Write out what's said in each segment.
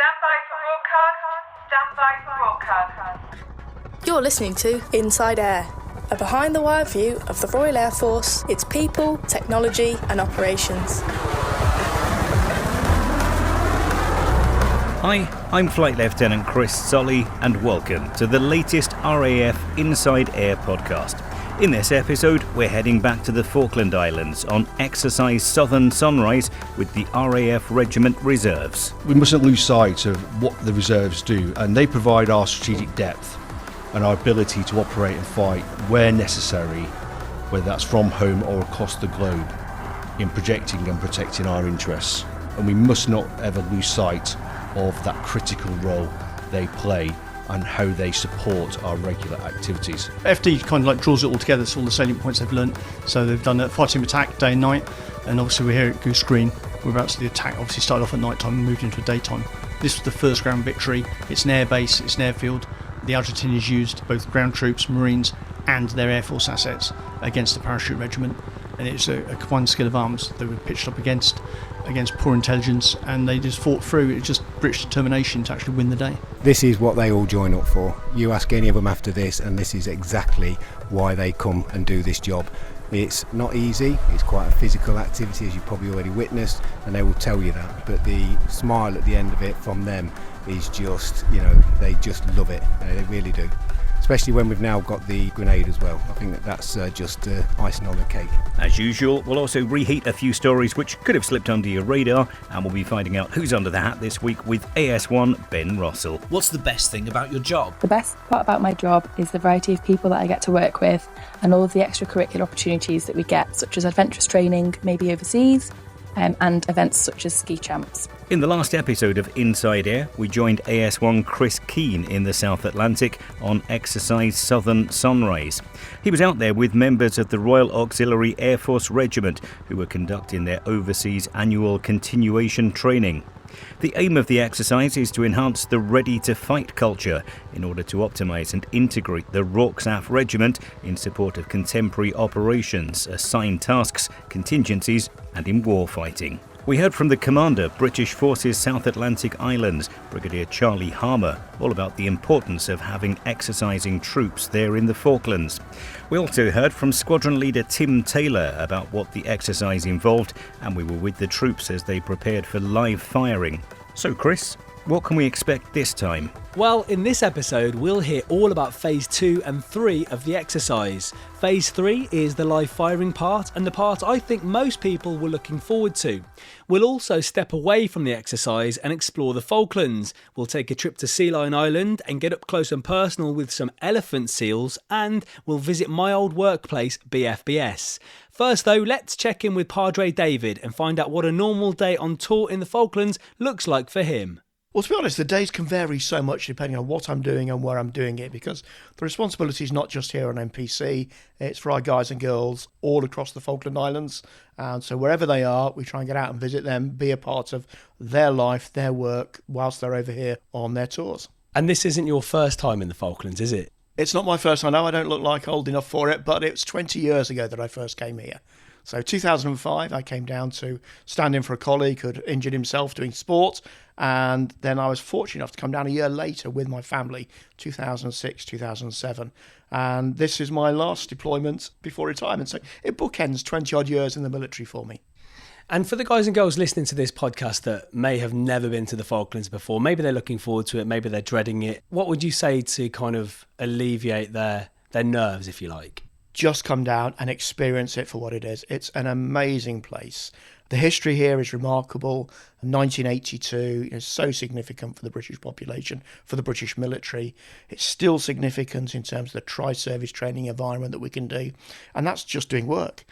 Stand by for broadcast. You're listening to Inside Air, a behind-the-wire view of the Royal Air Force, its people, technology and operations. Hi, I'm Flight Lieutenant Chris Solly, and welcome to the latest RAF Inside Air podcast. In this episode, we're heading back to the Falkland Islands on Exercise Southern Sunrise with the RAF Regiment Reserves. We mustn't lose sight of what the reserves do, and they provide our strategic depth and our ability to operate and fight where necessary, whether that's from home or across the globe, in projecting and protecting our interests. And we must not ever lose sight of that critical role they play and how they support our regular activities. FD kind of like draws it all together, so all the salient points they've learnt. So they've done a fighting attack day and night, and obviously we're here at Goose Green. We're about to the attack, obviously started off at night time and moved into a daytime. This was the first ground victory. It's an air base, it's an airfield. The Argentinians used both ground troops, Marines and their Air Force assets against the Parachute Regiment, and it's a combined skill of arms they were pitched up against poor intelligence, and they just fought through. It's just British determination to actually win the day. This is what they all join up for. You ask any of them after this and this is exactly why they come and do this job. It's not easy, it's quite a physical activity, as you probably already witnessed, and they will tell you that, but the smile at the end of it from them is just, they just love it. They really do. Especially when we've now got the grenade as well. I think that's just icing on the cake. As usual, we'll also reheat a few stories which could have slipped under your radar, and we'll be finding out who's under the hat this week with AS1 Ben Russell. What's the best thing about your job? The best part about my job is the variety of people that I get to work with and all of the extracurricular opportunities that we get, such as adventurous training, maybe overseas, and events such as ski champs. In the last episode of Inside Air, we joined AS1 Chris Keane in the South Atlantic on Exercise Southern Sunrise. He was out there with members of the Royal Auxiliary Air Force Regiment who were conducting their overseas annual continuation training. The aim of the exercise is to enhance the ready-to-fight culture in order to optimise and integrate the RAF Regiment in support of contemporary operations, assigned tasks, contingencies and in warfighting. We heard from the Commander, British Forces South Atlantic Islands, Brigadier Charlie Harmer, all about the importance of having exercising troops there in the Falklands. We also heard from Squadron Leader Tim Taylor about what the exercise involved, and we were with the troops as they prepared for live firing. So Chris, what can we expect this time? Well, in this episode, we'll hear all about Phase 2 and 3 of the exercise. Phase 3 is the live firing part, and the part I think most people were looking forward to. We'll also step away from the exercise and explore the Falklands. We'll take a trip to Sea Lion Island and get up close and personal with some elephant seals, and we'll visit my old workplace, BFBS. First though, let's check in with Padre David and find out what a normal day on tour in the Falklands looks like for him. Well, to be honest, the days can vary so much depending on what I'm doing and where I'm doing it, because the responsibility is not just here on NPC, it's for our guys and girls all across the Falkland Islands. And so wherever they are, we try and get out and visit them, be a part of their life, their work, whilst they're over here on their tours. And this isn't your first time in the Falklands, is it? It's not my first, I know I don't look like old enough for it, but it's 20 years ago that I first came here. So 2005, I came down to stand in for a colleague who'd injured himself doing sport, and then I was fortunate enough to come down a year later with my family, 2006, 2007. And this is my last deployment before retirement. So it bookends 20 odd years in the military for me. And for the guys and girls listening to this podcast that may have never been to the Falklands before, maybe they're looking forward to it, maybe they're dreading it, what would you say to kind of alleviate their nerves, if you like? Just come down and experience it for what it is. It's an amazing place. The history here is remarkable. 1982 is so significant for the British population, for the British military. It's still significant in terms of the tri-service training environment that we can do. And that's just doing work.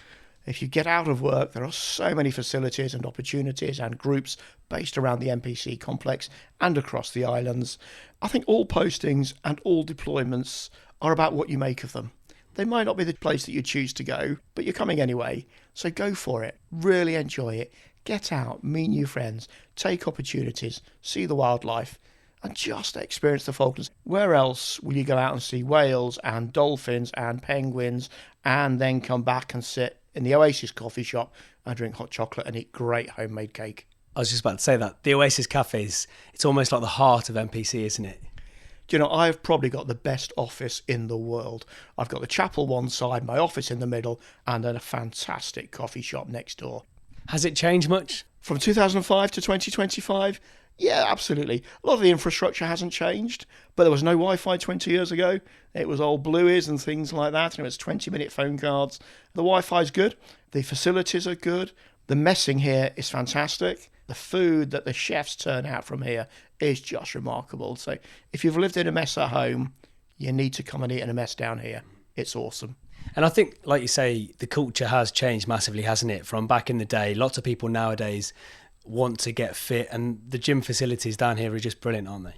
If you get out of work, there are so many facilities and opportunities and groups based around the NPC complex and across the islands. I think all postings and all deployments are about what you make of them. They might not be the place that you choose to go, but you're coming anyway. So go for it. Really enjoy it. Get out, meet new friends, take opportunities, see the wildlife, and just experience the Falklands. Where else will you go out and see whales and dolphins and penguins and then come back and sit in the Oasis coffee shop and drink hot chocolate and eat great homemade cake? I was just about to say that. The Oasis Cafes, it's almost like the heart of MPC, isn't it? Do you know, I've probably got the best office in the world. I've got the chapel one side, my office in the middle, and then a fantastic coffee shop next door. Has it changed much? From 2005 to 2025? Yeah, absolutely. A lot of the infrastructure hasn't changed, but there was no Wi-Fi 20 years ago. It was old blueies and things like that, and it was 20-minute phone cards. The Wi-Fi's good. The facilities are good. The messing here is fantastic. The food that the chefs turn out from here is just remarkable. So if you've lived in a mess at home, you need to come and eat in a mess down here. It's awesome. And I think, like you say, the culture has changed massively, hasn't it? From back in the day, lots of people nowadays want to get fit, and the gym facilities down here are just brilliant, aren't they?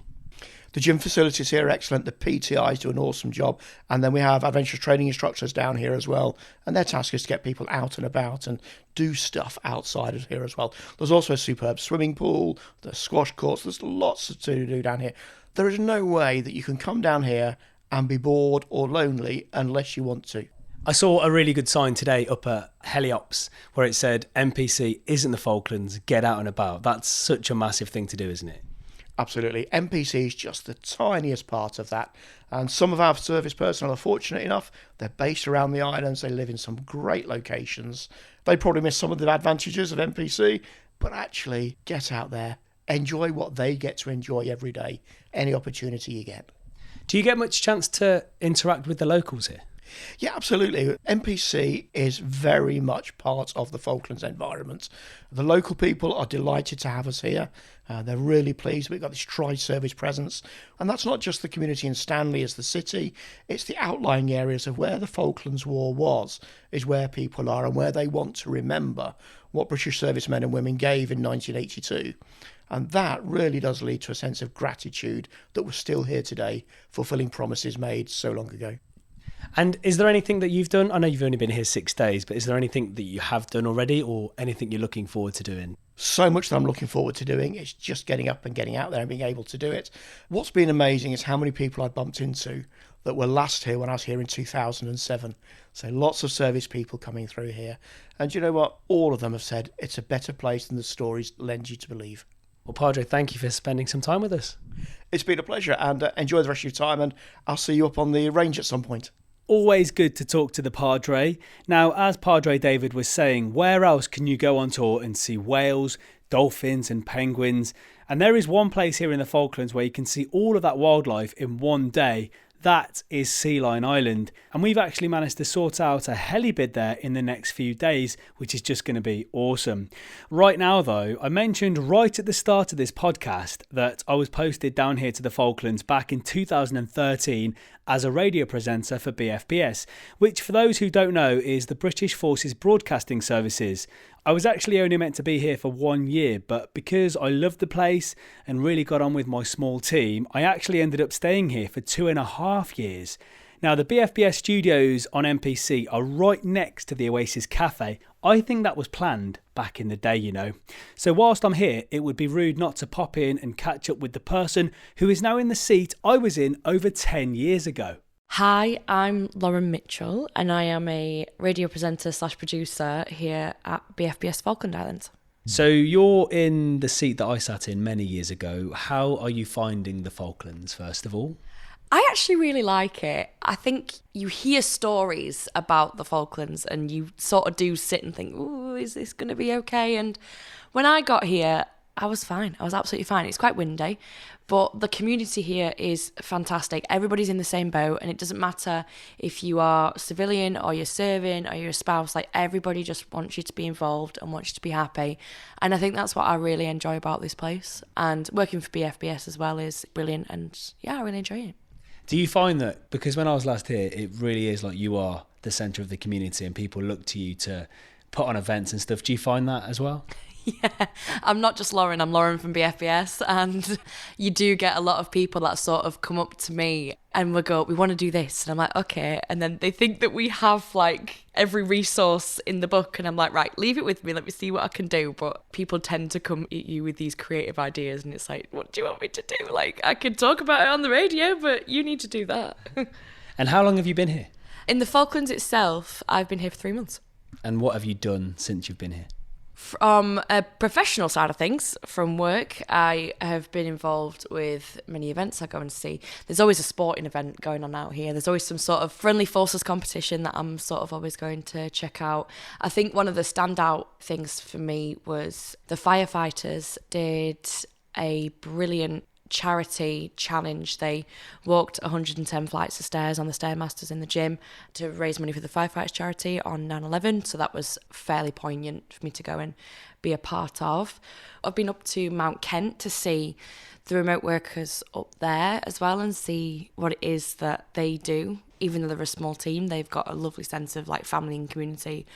The gym facilities here are excellent. The PTIs do an awesome job. And then we have adventurous training instructors down here as well. And their task is to get people out and about and do stuff outside of here as well. There's also a superb swimming pool, there's squash courts, there's lots to do down here. There is no way that you can come down here and be bored or lonely unless you want to. I saw a really good sign today up at Heliops where it said, MPC isn't the Falklands, get out and about. That's such a massive thing to do, isn't it? Absolutely. MPC is just the tiniest part of that. And some of our service personnel are fortunate enough. They're based around the islands. They live in some great locations. They probably miss some of the advantages of MPC, but actually get out there, enjoy what they get to enjoy every day, any opportunity you get. Do you get much chance to interact with the locals here? Yeah, absolutely. MPC is very much part of the Falklands environment. The local people are delighted to have us here. They're really pleased. We've got this tri-service presence. And that's not just the community in Stanley as the city. It's the outlying areas of where the Falklands War was, is where people are and where they want to remember what British servicemen and women gave in 1982. And that really does lead to a sense of gratitude that we're still here today, fulfilling promises made so long ago. And is there anything that you've done? I know you've only been here 6 days, but is there anything that you have done already or anything you're looking forward to doing? So much that I'm looking forward to doing. It's just getting up and getting out there and being able to do it. What's been amazing is how many people I bumped into that were last here when I was here in 2007. So lots of service people coming through here. And you know what? All of them have said it's a better place than the stories lend you to believe. Well, Padre, thank you for spending some time with us. It's been a pleasure, and enjoy the rest of your time, and I'll see you up on the range at some point. Always good to talk to the Padre. Now, as Padre David was saying, where else can you go on tour and see whales, dolphins and penguins? And there is one place here in the Falklands where you can see all of that wildlife in one day. That is Sea Lion Island. And we've actually managed to sort out a helibid there in the next few days, which is just going to be awesome. Right now, though, I mentioned right at the start of this podcast that I was posted down here to the Falklands back in 2013 as a radio presenter for BFBS, which for those who don't know is the British Forces Broadcasting Services. I was actually only meant to be here for 1 year, but because I loved the place and really got on with my small team, I actually ended up staying here for 2.5 years. Now, the BFBS studios on MPC are right next to the Oasis Cafe. I think that was planned back in the day, you know. So whilst I'm here, it would be rude not to pop in and catch up with the person who is now in the seat I was in over 10 years ago. Hi, I'm Lauren Mitchell and I am a radio presenter / producer here at BFBS Falkland Islands. So you're in the seat that I sat in many years ago. How are you finding the Falklands, first of all? I actually really like it. I think you hear stories about the Falklands and you sort of do sit and think, ooh, is this going to be okay? And when I got here, I was fine. I was absolutely fine. It's quite windy, but the community here is fantastic. Everybody's in the same boat, and it doesn't matter if you are civilian or you're serving or you're a spouse. Like, everybody just wants you to be involved and wants you to be happy. And I think that's what I really enjoy about this place. And working for BFBS as well is brilliant. And yeah, I really enjoy it. Do you find that, because when I was last here, it really is like you are the centre of the community and people look to you to put on events and stuff. Do you find that as well? Yeah, I'm not just Lauren, I'm Lauren from BFBS, and you do get a lot of people that sort of come up to me and we go, we want to do this, and I'm like, okay, and then they think that we have like every resource in the book, and I'm like, right, leave it with me, let me see what I can do. But people tend to come at you with these creative ideas, and it's like, what do you want me to do? Like, I could talk about it on the radio, but you need to do that. And how long have you been here? In the Falklands itself, I've been here for 3 months. And what have you done since you've been here? From a professional side of things, from work, I have been involved with many events I go and see. There's always a sporting event going on out here. There's always some sort of friendly forces competition that I'm sort of always going to check out. I think one of the standout things for me was the firefighters did a brilliant charity challenge. They walked 110 flights of stairs on the Stairmasters in the gym to raise money for the firefighters charity on 9/11, so that was fairly poignant for me to go and be a part of. I've been up to Mount Kent to see the remote workers up there as well and see what it is that they do. Even though they're a small team, they've got a lovely sense of like family and community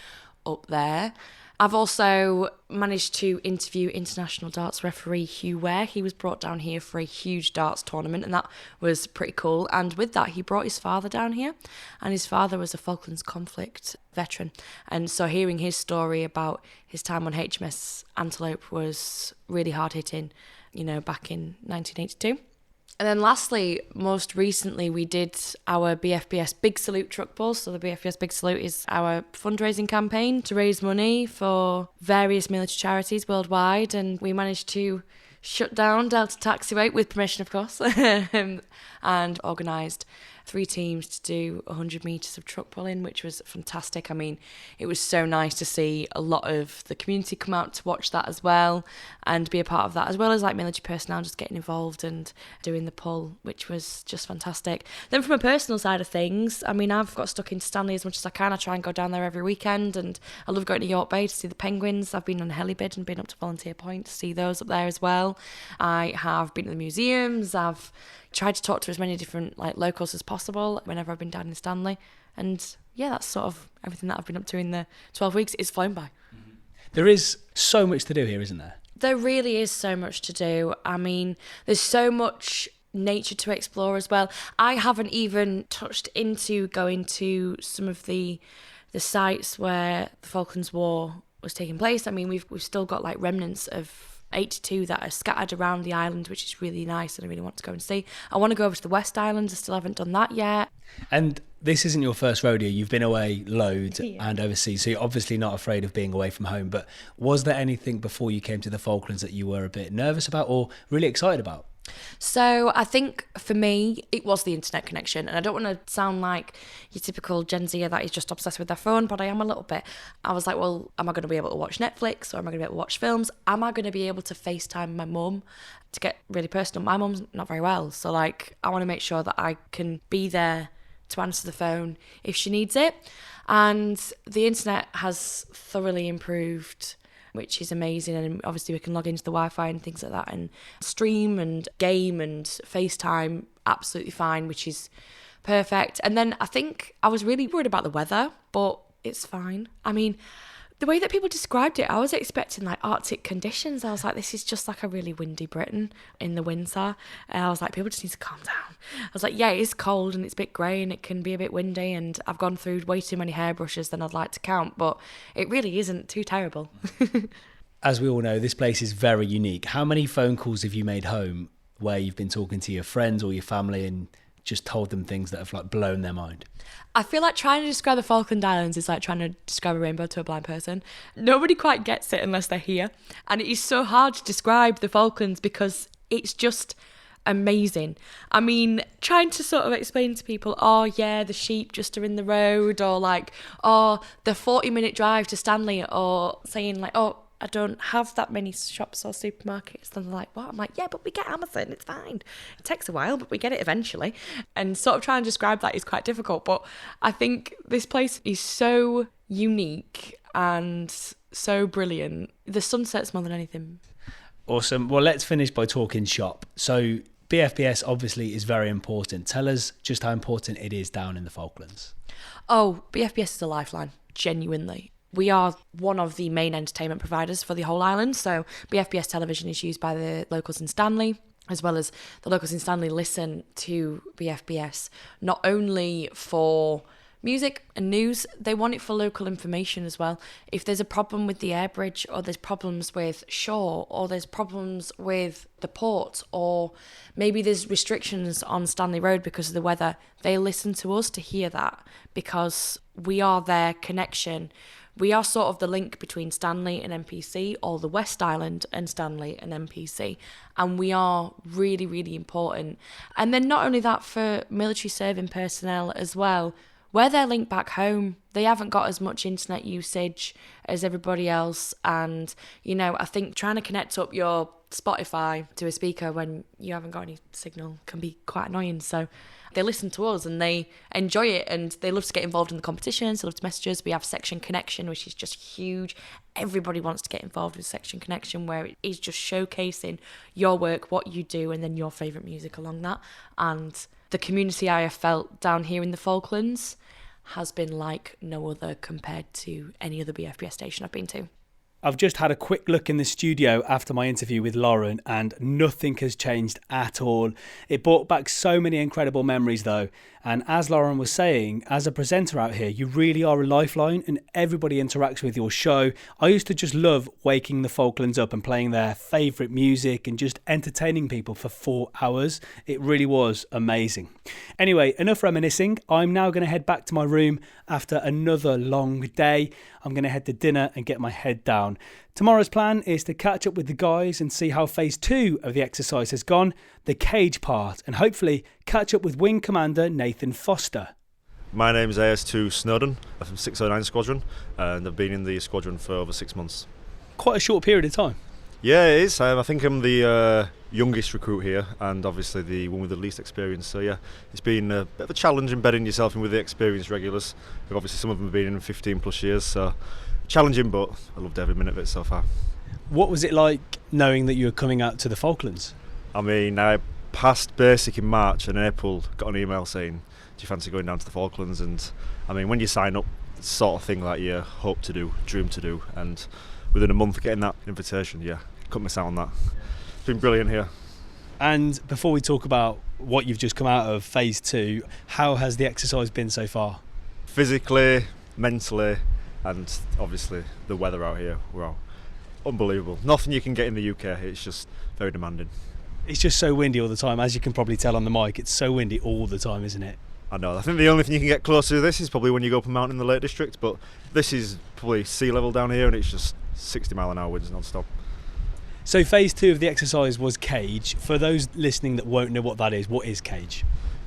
up there. I've also managed to interview international darts referee Hugh Ware. He was brought down here for a huge darts tournament, and that was pretty cool. And with that, he brought his father down here, and his father was a Falklands conflict veteran. And so hearing his story about his time on HMS Antelope was really hard-hitting, back in 1982. And then lastly, most recently, we did our BFBS Big Salute truck ball. So the BFBS Big Salute is our fundraising campaign to raise money for various military charities worldwide. And we managed to shut down Delta Taxiway, with permission, of course, and organised 3 teams to do 100 metres of truck pulling, which was fantastic. I mean, it was so nice to see a lot of the community come out to watch that as well and be a part of that, as well as like military personnel just getting involved and doing the pull, which was just fantastic. Then from a personal side of things, I mean, I've got stuck in Stanley as much as I can. I try and go down there every weekend, and I love going to York Bay to see the penguins. I've been on Helibid and been up to Volunteer Point to see those up there as well. I have been to the museums. I've tried to talk to as many different locals as possible whenever I've been down in Stanley, and yeah, that's sort of everything that I've been up to in the 12 weeks. It's flown by. There is so much to do here, isn't there? There really is so much to do. I mean, there's so much nature to explore as well. I haven't even touched into going to some of the sites where the Falklands War was taking place. I mean, we've still got remnants of 82 that are scattered around the island, which is really nice, and I really want to go and see. I want to go over to the West Islands. I still haven't done that yet. And this isn't your first rodeo. You've been away loads and overseas, so you're obviously not afraid of being away from home. But was there anything before you came to the Falklands that you were a bit nervous about or really excited about? So I think for me, it was the internet connection. And I don't want to sound like your typical Gen Zer that is just obsessed with their phone, but I am a little bit. I was like, well, am I going to be able to watch Netflix, or am I going to be able to watch films? Am I going to be able to FaceTime my mum? To get really personal, my mum's not very well. So I want to make sure that I can be there to answer the phone if she needs it. And the internet has thoroughly improved, which is amazing. And obviously we can log into the Wi-Fi and things like that and stream and game and FaceTime absolutely fine, which is perfect. And then I think I was really worried about the weather, but it's fine. I mean, the way that people described it, I was expecting Arctic conditions. I was like, this is just a really windy Britain in the winter. And I was like, people just need to calm down. I was like, yeah, it is cold and it's a bit grey and it can be a bit windy, and I've gone through way too many hairbrushes than I'd like to count, but it really isn't too terrible. As we all know, this place is very unique. How many phone calls have you made home where you've been talking to your friends or your family and just told them things that have blown their mind? I feel like trying to describe the Falkland Islands is like trying to describe a rainbow to a blind person. Nobody quite gets it unless they're here. And it is so hard to describe the Falklands because it's just amazing. I mean, trying to sort of explain to people, oh yeah, the sheep just are in the road, or oh, the 40-minute drive to Stanley, or saying oh, I don't have that many shops or supermarkets. And they're like, what? I'm like, yeah, but we get Amazon, it's fine. It takes a while, but we get it eventually. And sort of trying to describe that is quite difficult. But I think this place is so unique and so brilliant. The sunsets more than anything. Awesome. Well, let's finish by talking shop. So BFBS obviously is very important. Tell us just how important it is down in the Falklands. Oh, BFBS is a lifeline, genuinely. We are one of the main entertainment providers for the whole island. So BFBS television is used by the locals in Stanley, as well as the locals in Stanley listen to BFBS, not only for music and news, they want it for local information as well. If there's a problem with the air bridge, or there's problems with shore, or there's problems with the port, or maybe there's restrictions on Stanley Road because of the weather, they listen to us to hear that, because we are their connection We are sort of the link between Stanley and NPC, or the West Island and Stanley and NPC. And we are really, really important. And then not only that, for military serving personnel as well, where they're linked back home, they haven't got as much internet usage as everybody else. And, you know, I think trying to connect up your Spotify to a speaker when you haven't got any signal can be quite annoying. So they listen to us and they enjoy it, and they love to get involved in the competitions, they love to message us. We have Section Connection, which is just huge. Everybody wants to get involved with Section Connection, where it is just showcasing your work, what you do, and then your favourite music along that. And the community I have felt down here in the Falklands has been like no other compared to any other BFBS station I've been to. I've just had a quick look in the studio after my interview with Lauren, and nothing has changed at all. It brought back so many incredible memories though. And as Lauren was saying, as a presenter out here, you really are a lifeline and everybody interacts with your show. I used to just love waking the Falklands up and playing their favourite music and just entertaining people for 4 hours. It really was amazing. Anyway, enough reminiscing. I'm now going to head back to my room after another long day. I'm going to head to dinner and get my head down. Tomorrow's plan is to catch up with the guys and see how phase 2 of the exercise has gone, the cage part, and hopefully catch up with Wing Commander Nathan Foster. My name's AS2 Snowden. I'm from 609 Squadron, and I've been in the squadron for over 6 months. Quite a short period of time. Yeah, it is. I think I'm the youngest recruit here, and obviously the one with the least experience. So yeah, it's been a bit of a challenge embedding yourself in with the experienced regulars. Obviously some of them have been in 15 plus years, so challenging, but I loved every minute of it so far. What was it like knowing that you were coming out to the Falklands? I mean, I passed basic in March, and in April got an email saying, do you fancy going down to the Falklands? And I mean, when you sign up, it's the sort of thing that you hope to do, dream to do, and within a month of getting that invitation, yeah, couldn't miss out on that. It's been brilliant here. And before we talk about what you've just come out of, phase 2, how has the exercise been so far? Physically, mentally, and obviously the weather out here, wow, unbelievable. Nothing you can get in the UK, it's just very demanding. It's just so windy all the time, as you can probably tell on the mic. It's so windy all the time, isn't it? I know, I think the only thing you can get closer to this is probably when you go up a mountain in the Lake District, but this is probably sea level down here, and it's just 60 mile an hour winds non-stop. So phase 2 of the exercise was cage. For those listening that won't know what that is, what is cage?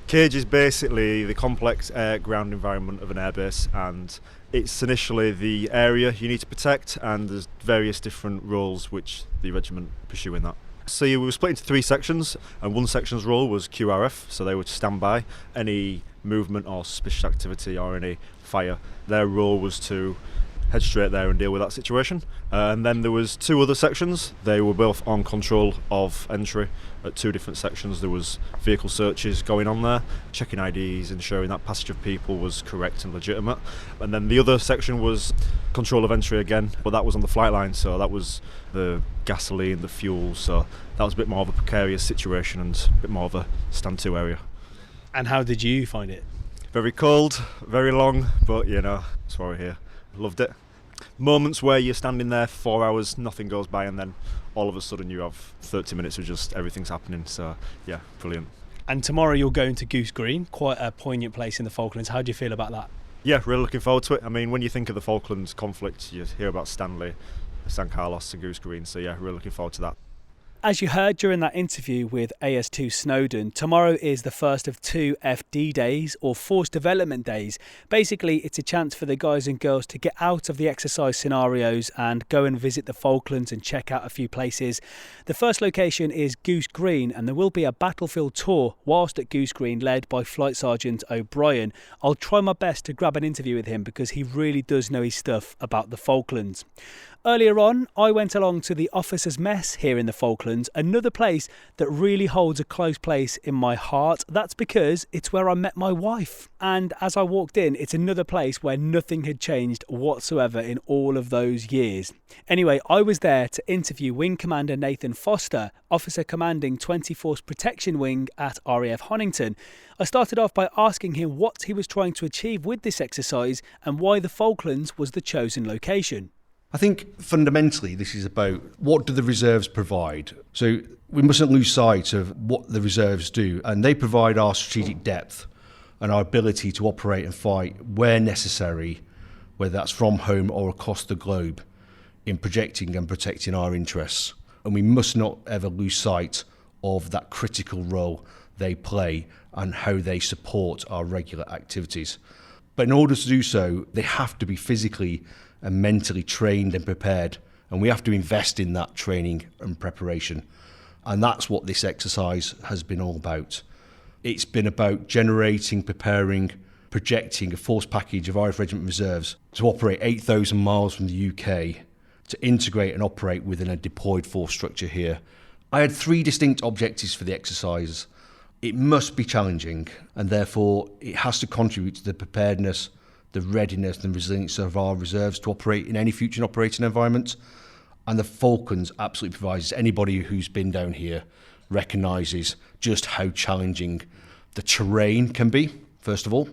Cage is basically the complex air-ground environment of an airbase, and it's initially the area you need to protect, and there's various different roles which the regiment pursue in that. So we were split into 3 sections, and one section's role was QRF, so they were to stand by any movement or suspicious activity or any fire. Their role was to head straight there and deal with that situation. And then there was 2 other sections. They were both on control of entry at 2 different sections. There was vehicle searches going on there, checking IDs, ensuring that passage of people was correct and legitimate. And then the other section was control of entry again, but that was on the flight line, so that was the gasoline, the fuel, so that was a bit more of a precarious situation and a bit more of a stand-to area. And how did you find it? Very cold, very long, but you know, that's why we're here. Loved it. Moments where you're standing there for 4 hours, nothing goes by, and then all of a sudden you have 30 minutes of just everything's happening. So yeah, brilliant. And tomorrow you're going to Goose Green, quite a poignant place in the Falklands. How do you feel about that? Yeah, really looking forward to it. I mean, when you think of the Falklands conflict, you hear about Stanley, San Carlos and Goose Green, so yeah, really looking forward to that. As you heard during that interview with AS2 Snowden, tomorrow is the first of 2 FD days, or Force Development Days. Basically, it's a chance for the guys and girls to get out of the exercise scenarios and go and visit the Falklands and check out a few places. The first location is Goose Green, and there will be a battlefield tour whilst at Goose Green led by Flight Sergeant O'Brien. I'll try my best to grab an interview with him because he really does know his stuff about the Falklands. Earlier on, I went along to the Officers' Mess here in the Falklands, another place that really holds a close place in my heart. That's because it's where I met my wife. And as I walked in, it's another place where nothing had changed whatsoever in all of those years. Anyway, I was there to interview Wing Commander Nathan Foster, Officer Commanding 24th Protection Wing at RAF Honington. I started off by asking him what he was trying to achieve with this exercise and why the Falklands was the chosen location. I think fundamentally this is about what do the reserves provide. So we mustn't lose sight of what the reserves do, and they provide our strategic depth and our ability to operate and fight where necessary, whether that's from home or across the globe, in projecting and protecting our interests. And we must not ever lose sight of that critical role they play and how they support our regular activities. But in order to do so, they have to be physically and mentally trained and prepared, and we have to invest in that training and preparation. And that's what this exercise has been all about. It's been about generating, preparing, projecting a force package of RAF Regiment reserves to operate 8,000 miles from the UK, to integrate and operate within a deployed force structure here. I had 3 distinct objectives for the exercise. It must be challenging, and therefore it has to contribute to the preparedness, the readiness and resilience of our reserves to operate in any future operating environment. And the Falklands absolutely provides, anybody who's been down here recognises just how challenging the terrain can be, first of all,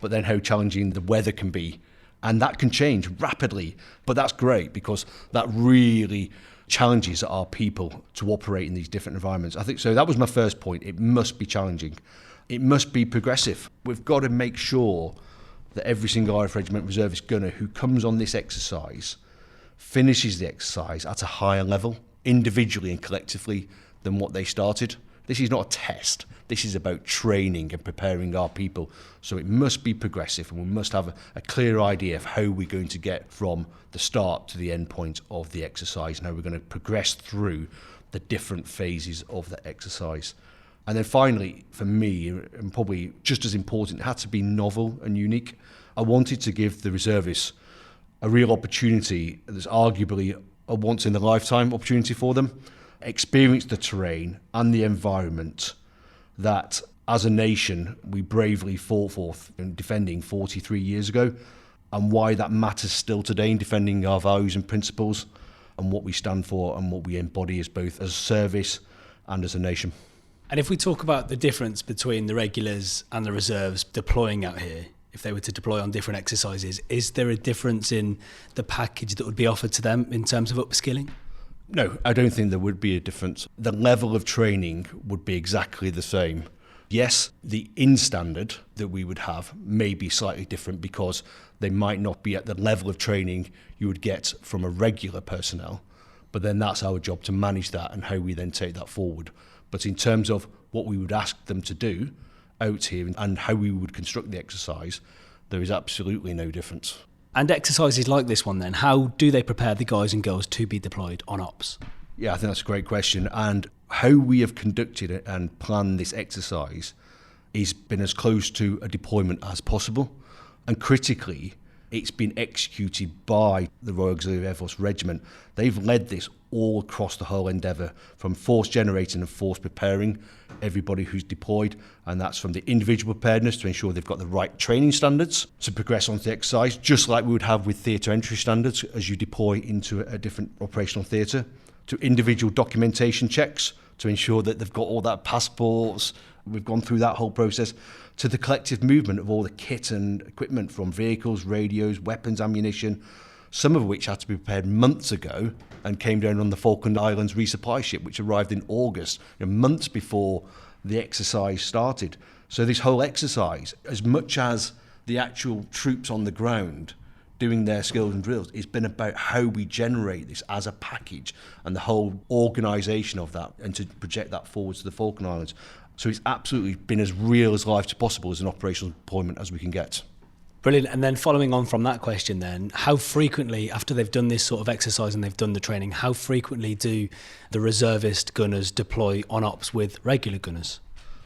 but then how challenging the weather can be. And that can change rapidly, but that's great because that really challenges our people to operate in these different environments. I think so. That was my first point. It must be challenging. It must be progressive. We've got to make sure that every single RAF Regiment reservist gunner who comes on this exercise finishes the exercise at a higher level, individually and collectively, than what they started. This is not a test. This is about training and preparing our people. So it must be progressive, and we must have a clear idea of how we're going to get from the start to the end point of the exercise and how we're going to progress through the different phases of the exercise. And then finally, for me, and probably just as important, it had to be novel and unique. I wanted to give the reservists a real opportunity that's arguably a once-in-a-lifetime opportunity for them, experience the terrain and the environment that, as a nation, we bravely fought for in defending 43 years ago, and why that matters still today in defending our values and principles and what we stand for and what we embody as both as a service and as a nation. And if we talk about the difference between the regulars and the reserves deploying out here, if they were to deploy on different exercises, is there a difference in the package that would be offered to them in terms of upskilling? No, I don't think there would be a difference. The level of training would be exactly the same. Yes, the in-standard that we would have may be slightly different because they might not be at the level of training you would get from a regular personnel, but then that's our job to manage that and how we then take that forward. But in terms of what we would ask them to do out here and how we would construct the exercise, there is absolutely no difference. And exercises like this one then, how do they prepare the guys and girls to be deployed on ops? Yeah, I think that's a great question. And how we have conducted it and planned this exercise has been as close to a deployment as possible. And critically, it's been executed by the Royal Auxiliary Air Force Regiment. They've led this all across the whole endeavour, from force generating and force preparing everybody who's deployed, and that's from the individual preparedness to ensure they've got the right training standards to progress onto the exercise, just like we would have with theatre entry standards as you deploy into a different operational theatre, to individual documentation checks to ensure that they've got all that passports. We've gone through that whole process, to the collective movement of all the kit and equipment from vehicles, radios, weapons, ammunition, some of which had to be prepared months ago and came down on the Falkland Islands resupply ship, which arrived in August, months before the exercise started. So this whole exercise, as much as the actual troops on the ground doing their skills and drills, it's been about how we generate this as a package and the whole organisation of that, and to project that forward to the Falkland Islands. So it's absolutely been as real as life possible as an operational deployment as we can get. Brilliant. And then following on from that question then, how frequently, after they've done this sort of exercise and they've done the training, how frequently do the reservist gunners deploy on ops with regular gunners?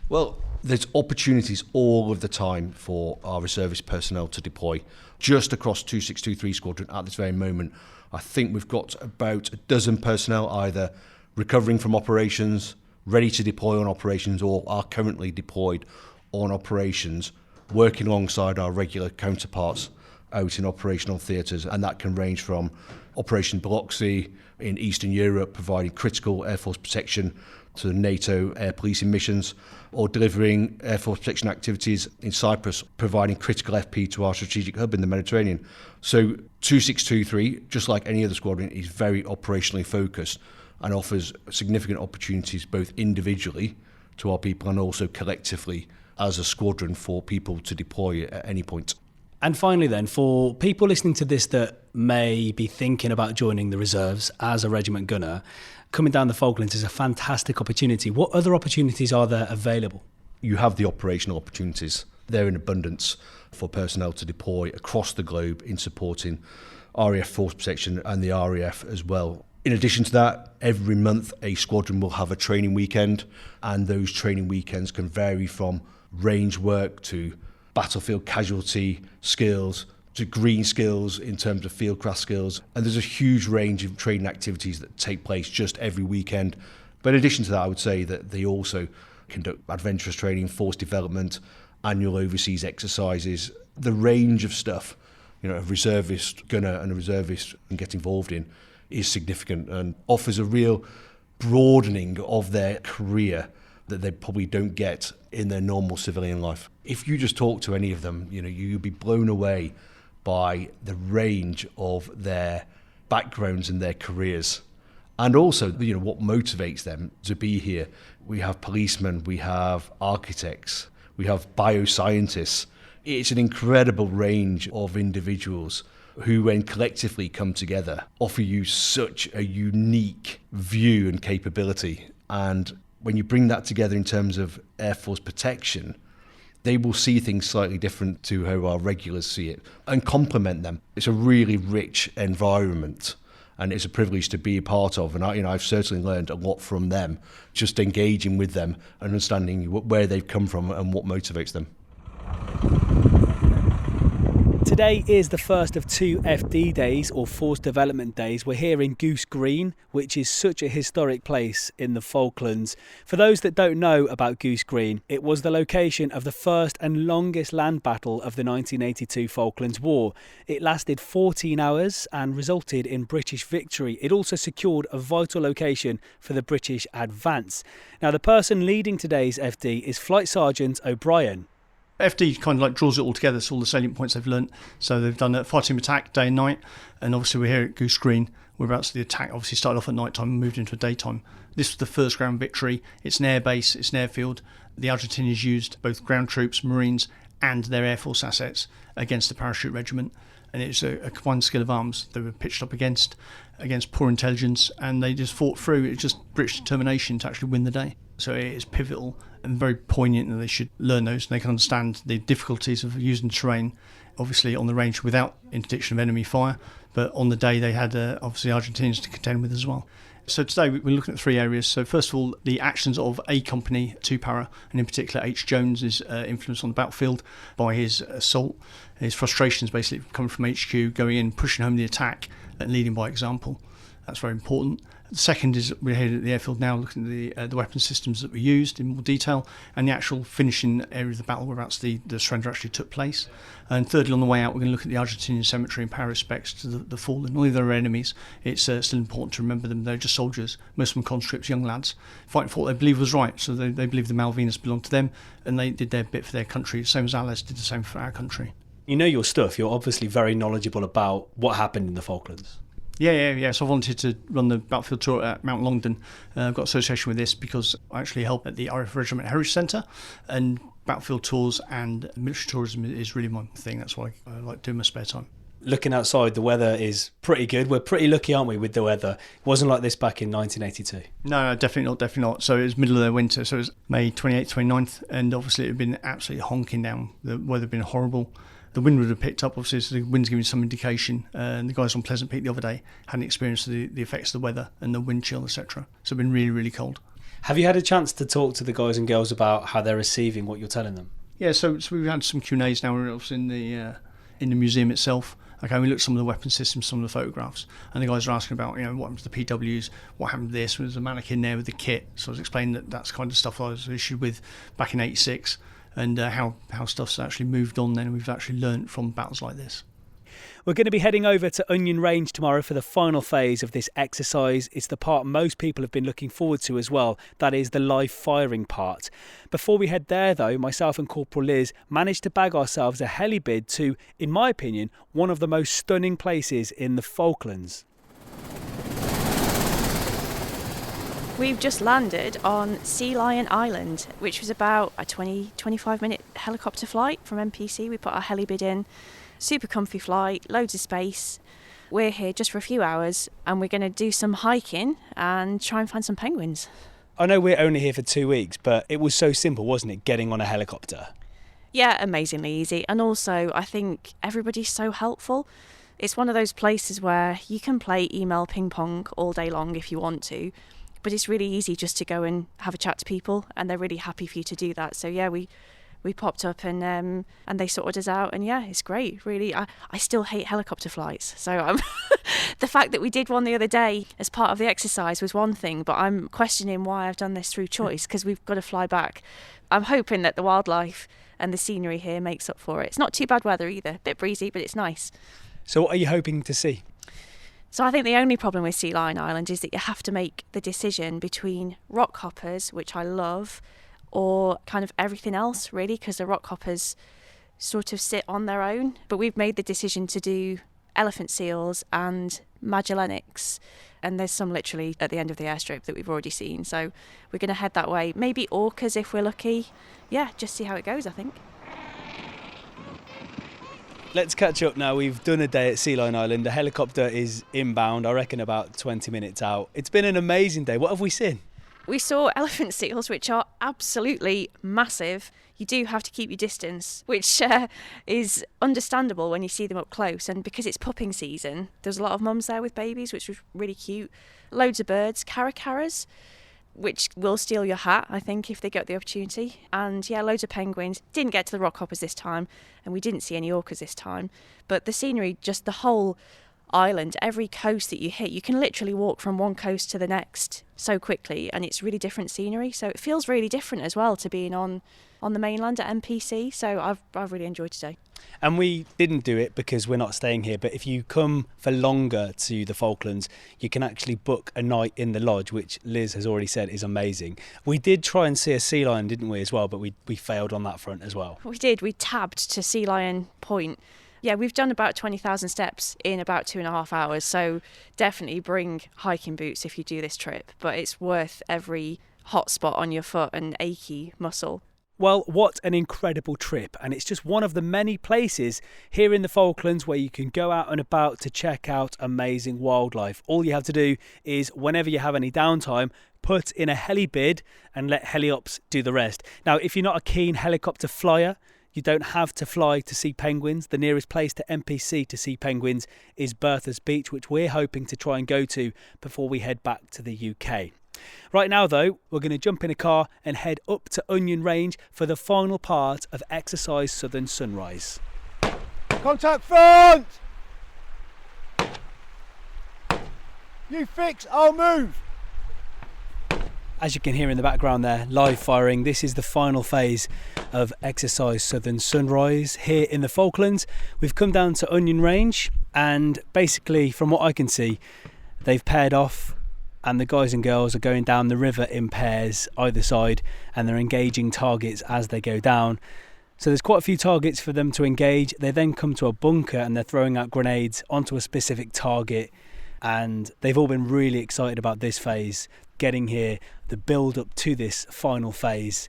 Well, there's opportunities all of the time for our reservist personnel to deploy. Just across 2623 Squadron at this very moment, I think we've got about a dozen personnel either recovering from operations, ready to deploy on operations, or are currently deployed on operations, working alongside our regular counterparts out in operational theatres. And that can range from Operation Biloxi in Eastern Europe, providing critical Air Force protection to NATO air policing missions, or delivering Air Force protection activities in Cyprus, providing critical FP to our strategic hub in the Mediterranean. So 2623, just like any other squadron, is very operationally focused and offers significant opportunities both individually to our people and also collectively as a squadron for people to deploy at any point. And finally then, for people listening to this that may be thinking about joining the reserves as a regiment gunner, coming down the Falklands is a fantastic opportunity. What other opportunities are there available? You have the operational opportunities. They're in abundance for personnel to deploy across the globe in supporting RAF Force Protection and the RAF as well. In addition to that, every month a squadron will have a training weekend, and those training weekends can vary from range work to battlefield casualty skills to green skills in terms of fieldcraft skills. And there's a huge range of training activities that take place just every weekend. But in addition to that, I would say that they also conduct adventurous training, force development, annual overseas exercises. The range of stuff, a reservist gunner and a reservist can get involved in is significant and offers a real broadening of their career that they probably don't get in their normal civilian life. If you just talk to any of them, you'll be blown away by the range of their backgrounds and their careers. And also, what motivates them to be here. We have policemen, we have architects, we have bioscientists. It's an incredible range of individuals who, when collectively come together, offer you such a unique view and capability. And when you bring that together in terms of Air Force protection, they will see things slightly different to how our regulars see it and complement them. It's a really rich environment, and it's a privilege to be a part of. And I've certainly learned a lot from them, just engaging with them and understanding where they've come from and what motivates them. Today is the first of 2 FD days, or Force Development Days. We're here in Goose Green, which is such a historic place in the Falklands. For those that don't know about Goose Green, it was the location of the first and longest land battle of the 1982 Falklands War. It lasted 14 hours and resulted in British victory. It also secured a vital location for the British advance. Now, the person leading today's FD is Flight Sergeant O'Brien. FD kind of like draws it all together, so all the salient points they've learnt. So they've done a fireteam attack day and night, and obviously we're here at Goose Green. Whereabouts the attack obviously started off at night time and moved into a daytime. This was the first ground victory. It's an air base, it's an airfield. The Argentinians used both ground troops, Marines, and their Air Force assets against the Parachute Regiment. And it was a combined skill of arms they were pitched up against poor intelligence, and they just fought through. It was just British determination to actually win the day. So it is pivotal and very poignant, and they should learn those, and they can understand the difficulties of using terrain, obviously on the range without interdiction of enemy fire, but on the day they had obviously Argentinians to contend with as well. So today we're looking at 3 areas. So first of all, the actions of A Company 2 Para, and in particular H. Jones's influence on the battlefield by his assault, his frustrations basically coming from HQ, going in, pushing home the attack and leading by example. That's very important. The second is we're here at the airfield now looking at the weapon systems that were used in more detail and the actual finishing area of the battle whereabouts the surrender actually took place. And thirdly, on the way out, we're going to look at the Argentinian cemetery and pay respects to the fallen. Although they're enemies, it's still important to remember them. They're just soldiers, most of them conscripts, young lads, fighting for what they believe was right. So they believe the Malvinas belonged to them, and they did their bit for their country, same as Allies did the same for our country. You know your stuff. You're obviously very knowledgeable about what happened in the Falklands. Yeah. So I wanted to run the battlefield tour at Mount Longdon. I've got association with this because I actually help at the RAF Regiment Heritage Centre, and battlefield tours and military tourism is really my thing. That's why I like doing my spare time. Looking outside, the weather is pretty good. We're pretty lucky, aren't we, with the weather? It wasn't like this back in 1982. No, definitely not. So it was middle of the winter, so it was May 28th, 29th, and obviously it had been absolutely honking down. The weather had been horrible. The wind would have picked up, obviously, so the wind's giving some indication. And the guys on Pleasant Peak the other day hadn't experienced the effects of the weather and the wind chill, etc. So it's been really, really cold. Have you had a chance to talk to the guys and girls about how they're receiving what you're telling them? Yeah, so we've had some Q&As now. We're obviously in the museum itself. Okay, we looked at some of the weapon systems, some of the photographs, and the guys are asking about, what happened to the PWs, what happened to this. There's a mannequin there with the kit. So I was explaining that's kind of stuff I was issued with back in '86. And how stuff's actually moved on then. We've actually learnt from battles like this. We're going to be heading over to Onion Range tomorrow for the final phase of this exercise. It's the part most people have been looking forward to as well. That is the live firing part. Before we head there, though, myself and Corporal Liz managed to bag ourselves a helibid to, in my opinion, one of the most stunning places in the Falklands. We've just landed on Sea Lion Island, which was about a 20-25 minute helicopter flight from MPC. We put our helibid in super comfy flight, loads of space. We're here just for a few hours and we're going to do some hiking and try and find some penguins. I know we're only here for 2 weeks, but it was so simple, wasn't it, getting on a helicopter? Yeah, amazingly easy. And also, I think everybody's so helpful. It's one of those places where you can play email ping pong all day long if you want to, but it's really easy just to go and have a chat to people, and they're really happy for you to do that. So yeah, we popped up and they sorted us out, and yeah, it's great, really. I still hate helicopter flights, so the fact that we did one the other day as part of the exercise was one thing, but I'm questioning why I've done this through choice, because we've got to fly back. I'm hoping that the wildlife and the scenery here makes up for it. It's not too bad weather either, a bit breezy, but it's nice. So what are you hoping to see? So I think the only problem with Sea Lion Island is that you have to make the decision between rock hoppers, which I love, or kind of everything else, really, because the rock hoppers sort of sit on their own. But we've made the decision to do elephant seals and Magellanics, and there's some literally at the end of the airstrip that we've already seen. So we're going to head that way. Maybe orcas if we're lucky. Yeah, just see how it goes, I think. Let's catch up now. We've done a day at Sea Lion Island. The helicopter is inbound, I reckon about 20 minutes out. It's been an amazing day. What have we seen? We saw elephant seals, which are absolutely massive. You do have to keep your distance, which is understandable when you see them up close. And because it's pupping season, there's a lot of mums there with babies, which was really cute. Loads of birds, caracaras, which will steal your hat, I think, if they get the opportunity. And yeah, loads of penguins. Didn't get to the rock hoppers this time, and we didn't see any orcas this time. But the scenery, just the whole island, every coast that you hit, you can literally walk from one coast to the next so quickly, and it's really different scenery. So it feels really different as well to being on the mainland at MPC. So I've really enjoyed today. And we didn't do it because we're not staying here, but if you come for longer to the Falklands, you can actually book a night in the lodge, which Liz has already said is amazing. We did try and see a sea lion, didn't we, as well, but we failed on that front as well. We did. We tabbed to Sea Lion Point. Yeah, we've done about 20,000 steps in about 2.5 hours, so definitely bring hiking boots if you do this trip, but it's worth every hot spot on your foot and achy muscle. Well, what an incredible trip, and it's just one of the many places here in the Falklands where you can go out and about to check out amazing wildlife. All you have to do is, whenever you have any downtime, put in a heli bid and let Heliops do the rest. Now, if you're not a keen helicopter flyer, you don't have to fly to see penguins. The nearest place to MPC to see penguins is Bertha's Beach, which we're hoping to try and go to before we head back to the UK. Right now, though, we're going to jump in a car and head up to Onion Range for the final part of Exercise Southern Sunrise. Contact front! You fix, I'll move! As you can hear in the background there, live firing. This is the final phase of Exercise Southern Sunrise here in the Falklands. We've come down to Onion Range, and basically, from what I can see, they've paired off, and the guys and girls are going down the river in pairs either side, and they're engaging targets as they go down. So there's quite a few targets for them to engage. They then come to a bunker and they're throwing out grenades onto a specific target, and they've all been really excited about this phase, getting here, the build up to this final phase,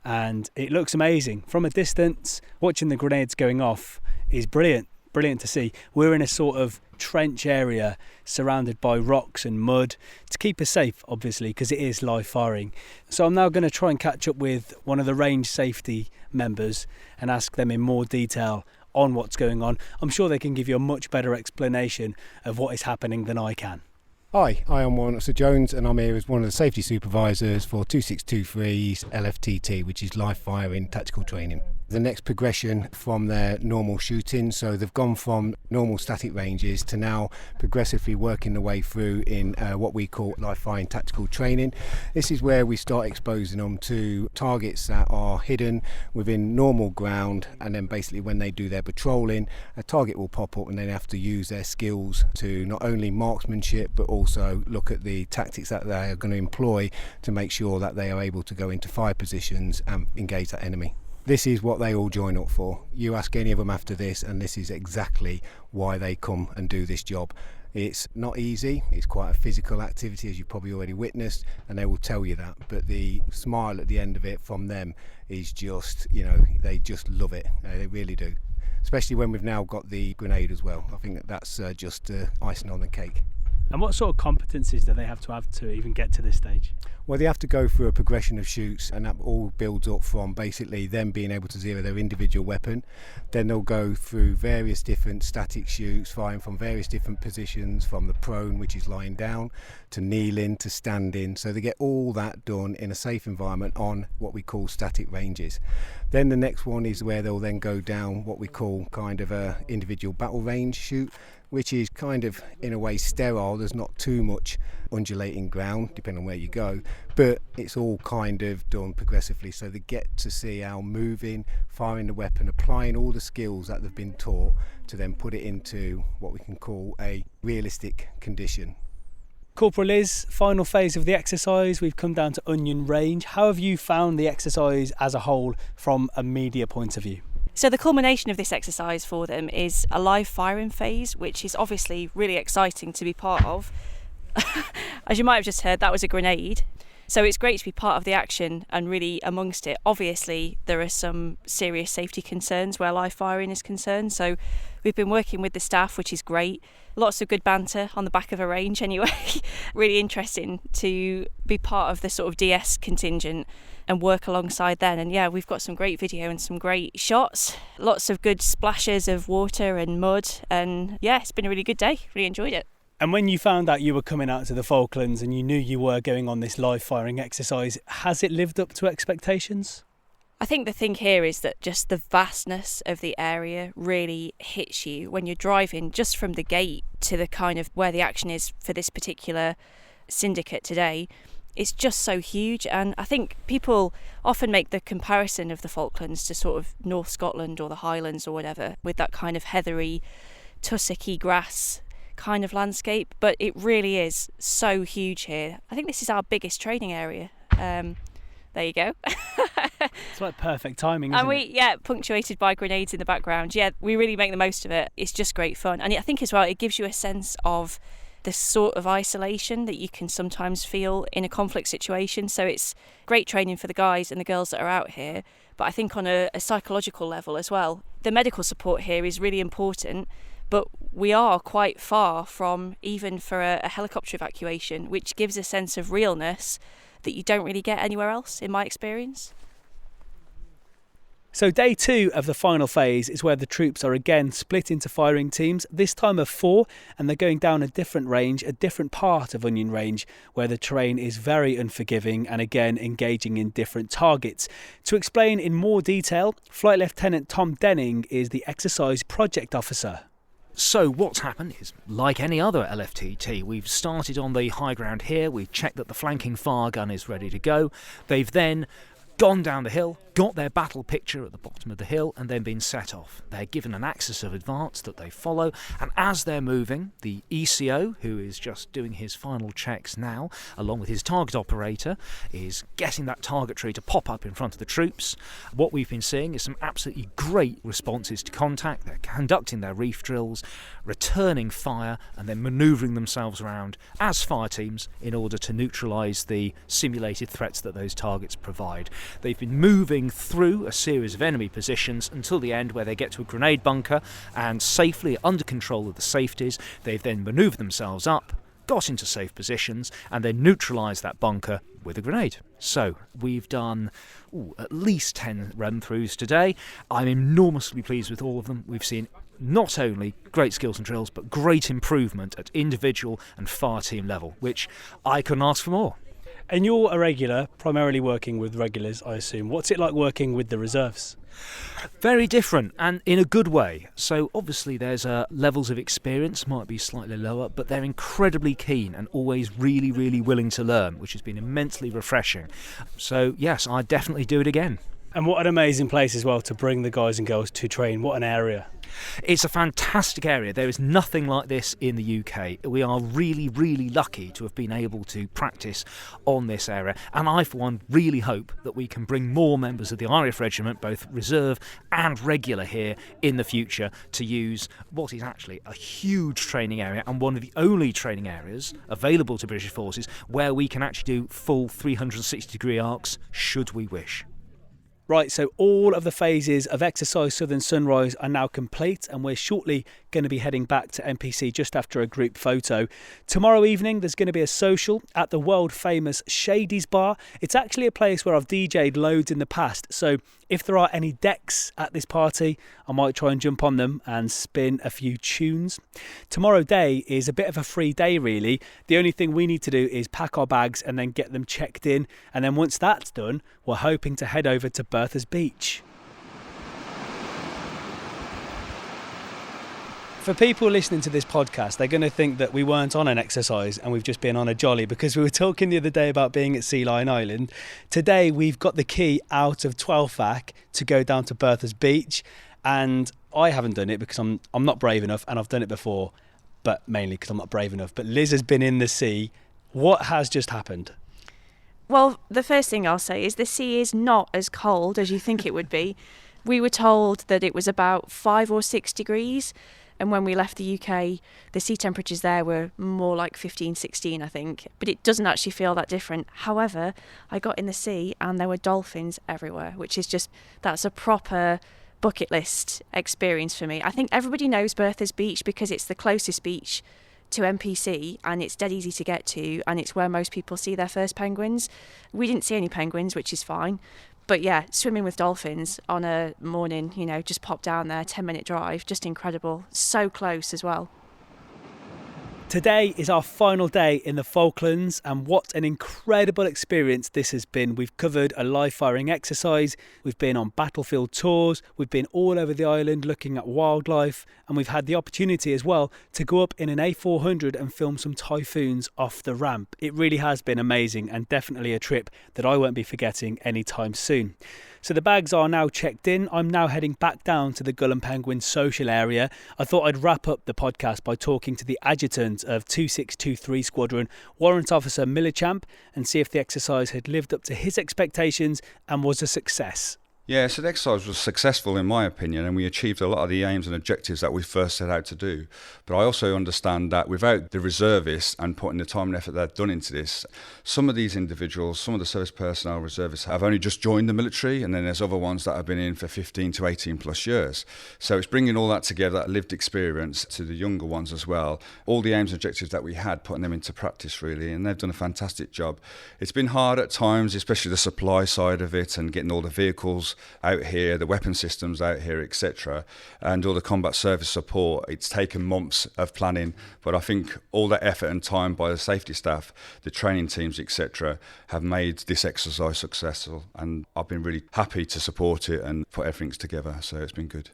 and it looks amazing. From a distance, watching the grenades going off is brilliant to see. We're in a sort of trench area surrounded by rocks and mud to keep us safe, obviously, because it is live firing. So I'm now going to try and catch up with one of the range safety members and ask them in more detail on what's going on. I'm sure they can give you a much better explanation of what is happening than I can. Hi, I am Warren Officer Jones, and I'm here as one of the safety supervisors for 2623's LFTT, which is live firing tactical training. The next progression from their normal shooting, so they've gone from normal static ranges to now progressively working the way through in what we call live firing tactical training. This is where we start exposing them to targets that are hidden within normal ground, and then basically when they do their patrolling, a target will pop up and they have to use their skills to not only marksmanship but also look at the tactics that they are going to employ to make sure that they are able to go into fire positions and engage that enemy. This is what they all join up for. You ask any of them after this, and this is exactly why they come and do this job. It's not easy, it's quite a physical activity, as you've probably already witnessed, and they will tell you that, but the smile at the end of it from them is just, they just love it. They really do. especially when we've now got the grenade as well. I think that's just icing on the cake. And what sort of competencies do they have to even get to this stage? Well, they have to go through a progression of shoots, and that all builds up from basically them being able to zero their individual weapon. Then they'll go through various different static shoots, firing from various different positions, from the prone, which is lying down, to kneeling, to standing. So they get all that done in a safe environment on what we call static ranges. Then the next one is where they'll then go down what we call kind of a individual battle range shoot, which is kind of in a way sterile. There's not too much undulating ground depending on where you go, but it's all kind of done progressively, so they get to see how moving, firing the weapon, applying all the skills that they've been taught to then put it into what we can call a realistic condition. Corporal Liz, final phase of the exercise, we've come down to Onion Range. How have you found the exercise as a whole from a media point of view? So the culmination of this exercise for them is a live firing phase, which is obviously really exciting to be part of. As you might have just heard, that was a grenade. So it's great to be part of the action and really amongst it. Obviously, there are some serious safety concerns where live firing is concerned. So we've been working with the staff, which is great. Lots of good banter on the back of a range anyway. Really interesting to be part of the sort of DS contingent and work alongside them. And yeah, we've got some great video and some great shots. Lots of good splashes of water and mud. And yeah, it's been a really good day. Really enjoyed it. And when you found out you were coming out to the Falklands and you knew you were going on this live firing exercise, has it lived up to expectations? I think the thing here is that just the vastness of the area really hits you when you're driving just from the gate to the kind of where the action is for this particular syndicate today. It's just so huge, and I think people often make the comparison of the Falklands to sort of North Scotland or the Highlands or whatever, with that kind of heathery, tussocky grass kind of landscape, but it really is so huge here. I think this is our biggest training area. There you go. It's like perfect timing, isn't it? Yeah, punctuated by grenades in the background. Yeah, we really make the most of it. It's just great fun. And I think as well, it gives you a sense of the sort of isolation that you can sometimes feel in a conflict situation. So it's great training for the guys and the girls that are out here. But I think on a psychological level as well, the medical support here is really important. But we are quite far from even for a helicopter evacuation, which gives a sense of realness that you don't really get anywhere else, in my experience. So day 2 of the final phase is where the troops are again split into firing teams, this time of 4, and they're going down a different range, a different part of Onion Range, where the terrain is very unforgiving and again engaging in different targets. To explain in more detail, Flight Lieutenant Tom Denning is the exercise project officer. So what's happened is, like any other LFTT, we've started on the high ground here, we've checked that the flanking fire gun is ready to go, they've then gone down the hill, got their battle picture at the bottom of the hill, and then been set off. They're given an axis of advance that they follow, and as they're moving, the ECO, who is just doing his final checks now, along with his target operator, is getting that target tree to pop up in front of the troops. What we've been seeing is some absolutely great responses to contact. They're conducting their reef drills, returning fire, and then manoeuvring themselves around as fire teams in order to neutralise the simulated threats that those targets provide. They've been moving through a series of enemy positions until the end, where they get to a grenade bunker, and safely under control of the safeties, they've then manoeuvred themselves up, got into safe positions, and then neutralised that bunker with a grenade. So we've done at least 10 run-throughs today. I'm enormously pleased with all of them. We've seen not only great skills and drills, but great improvement at individual and fire team level, which I couldn't ask for more. And you're a regular, primarily working with regulars, I assume. What's it like working with the reserves? Very different, and in a good way. So obviously there's levels of experience might be slightly lower, but they're incredibly keen and always really, really willing to learn, which has been immensely refreshing. So yes, I'd definitely do it again. And what an amazing place as well to bring the guys and girls to train. What an area. It's a fantastic area. There is nothing like this in the UK. We are really, really lucky to have been able to practice on this area. And I, for one, really hope that we can bring more members of the RAF Regiment, both reserve and regular, here in the future to use what is actually a huge training area, and one of the only training areas available to British forces where we can actually do full 360-degree arcs should we wish. Right, so all of the phases of Exercise Southern Sunrise are now complete, and we're shortly going to be heading back to NPC just after a group photo. Tomorrow evening there's going to be a social at the world famous Shady's Bar. It's actually a place where I've DJ'd loads in the past, so if there are any decks at this party, I might try and jump on them and spin a few tunes. Tomorrow day is a bit of a free day really. The only thing we need to do is pack our bags and then get them checked in, and then once that's done, we're hoping to head over to Bertha's Beach. For people listening to this podcast, they're going to think that we weren't on an exercise and we've just been on a jolly, because we were talking the other day about being at Sea Lion Island. Today we've got the key out of 12-fac to go down to Bertha's Beach, and I haven't done it because I'm not brave enough, and I've done it before, but mainly because I'm not brave enough. But Liz has been in the sea. What has just happened? Well, the first thing I'll say is the sea is not as cold as you think it would be. We were told that it was about 5 or 6 degrees. And when we left the UK, the sea temperatures there were more like 15, 16, I think. But it doesn't actually feel that different. However, I got in the sea and there were dolphins everywhere, which is just, that's a proper bucket list experience for me. I think everybody knows Bertha's Beach because it's the closest beach to NPC and it's dead easy to get to, and it's where most people see their first penguins. We didn't see any penguins, which is fine. But yeah, swimming with dolphins on a morning, just pop down there, 10-minute drive, just incredible. So close as well. Today is our final day in the Falklands, and what an incredible experience this has been. We've covered a live firing exercise, we've been on battlefield tours, we've been all over the island looking at wildlife, and we've had the opportunity as well to go up in an A400 and film some typhoons off the ramp. It really has been amazing, and definitely a trip that I won't be forgetting anytime soon. So the bags are now checked in. I'm now heading back down to the Gull and Penguin social area. I thought I'd wrap up the podcast by talking to the adjutant of 2623 Squadron, Warrant Officer Millichamp, and see if the exercise had lived up to his expectations and was a success. Yeah, so the exercise was successful in my opinion, and we achieved a lot of the aims and objectives that we first set out to do. But I also understand that without the reservists and putting the time and effort they've done into this, some of these individuals, some of the service personnel reservists have only just joined the military, and then there's other ones that have been in for 15 to 18 plus years. So it's bringing all that together, that lived experience, to the younger ones as well. All the aims and objectives that we had, putting them into practice really, and they've done a fantastic job. It's been hard at times, especially the supply side of it and getting all the vehicles out here, the weapon systems out here, etc., and all the combat service support. It's taken months of planning, but I think all that effort and time by the safety staff, the training teams, etc., have made this exercise successful, and I've been really happy to support it and put everything together, so it's been good.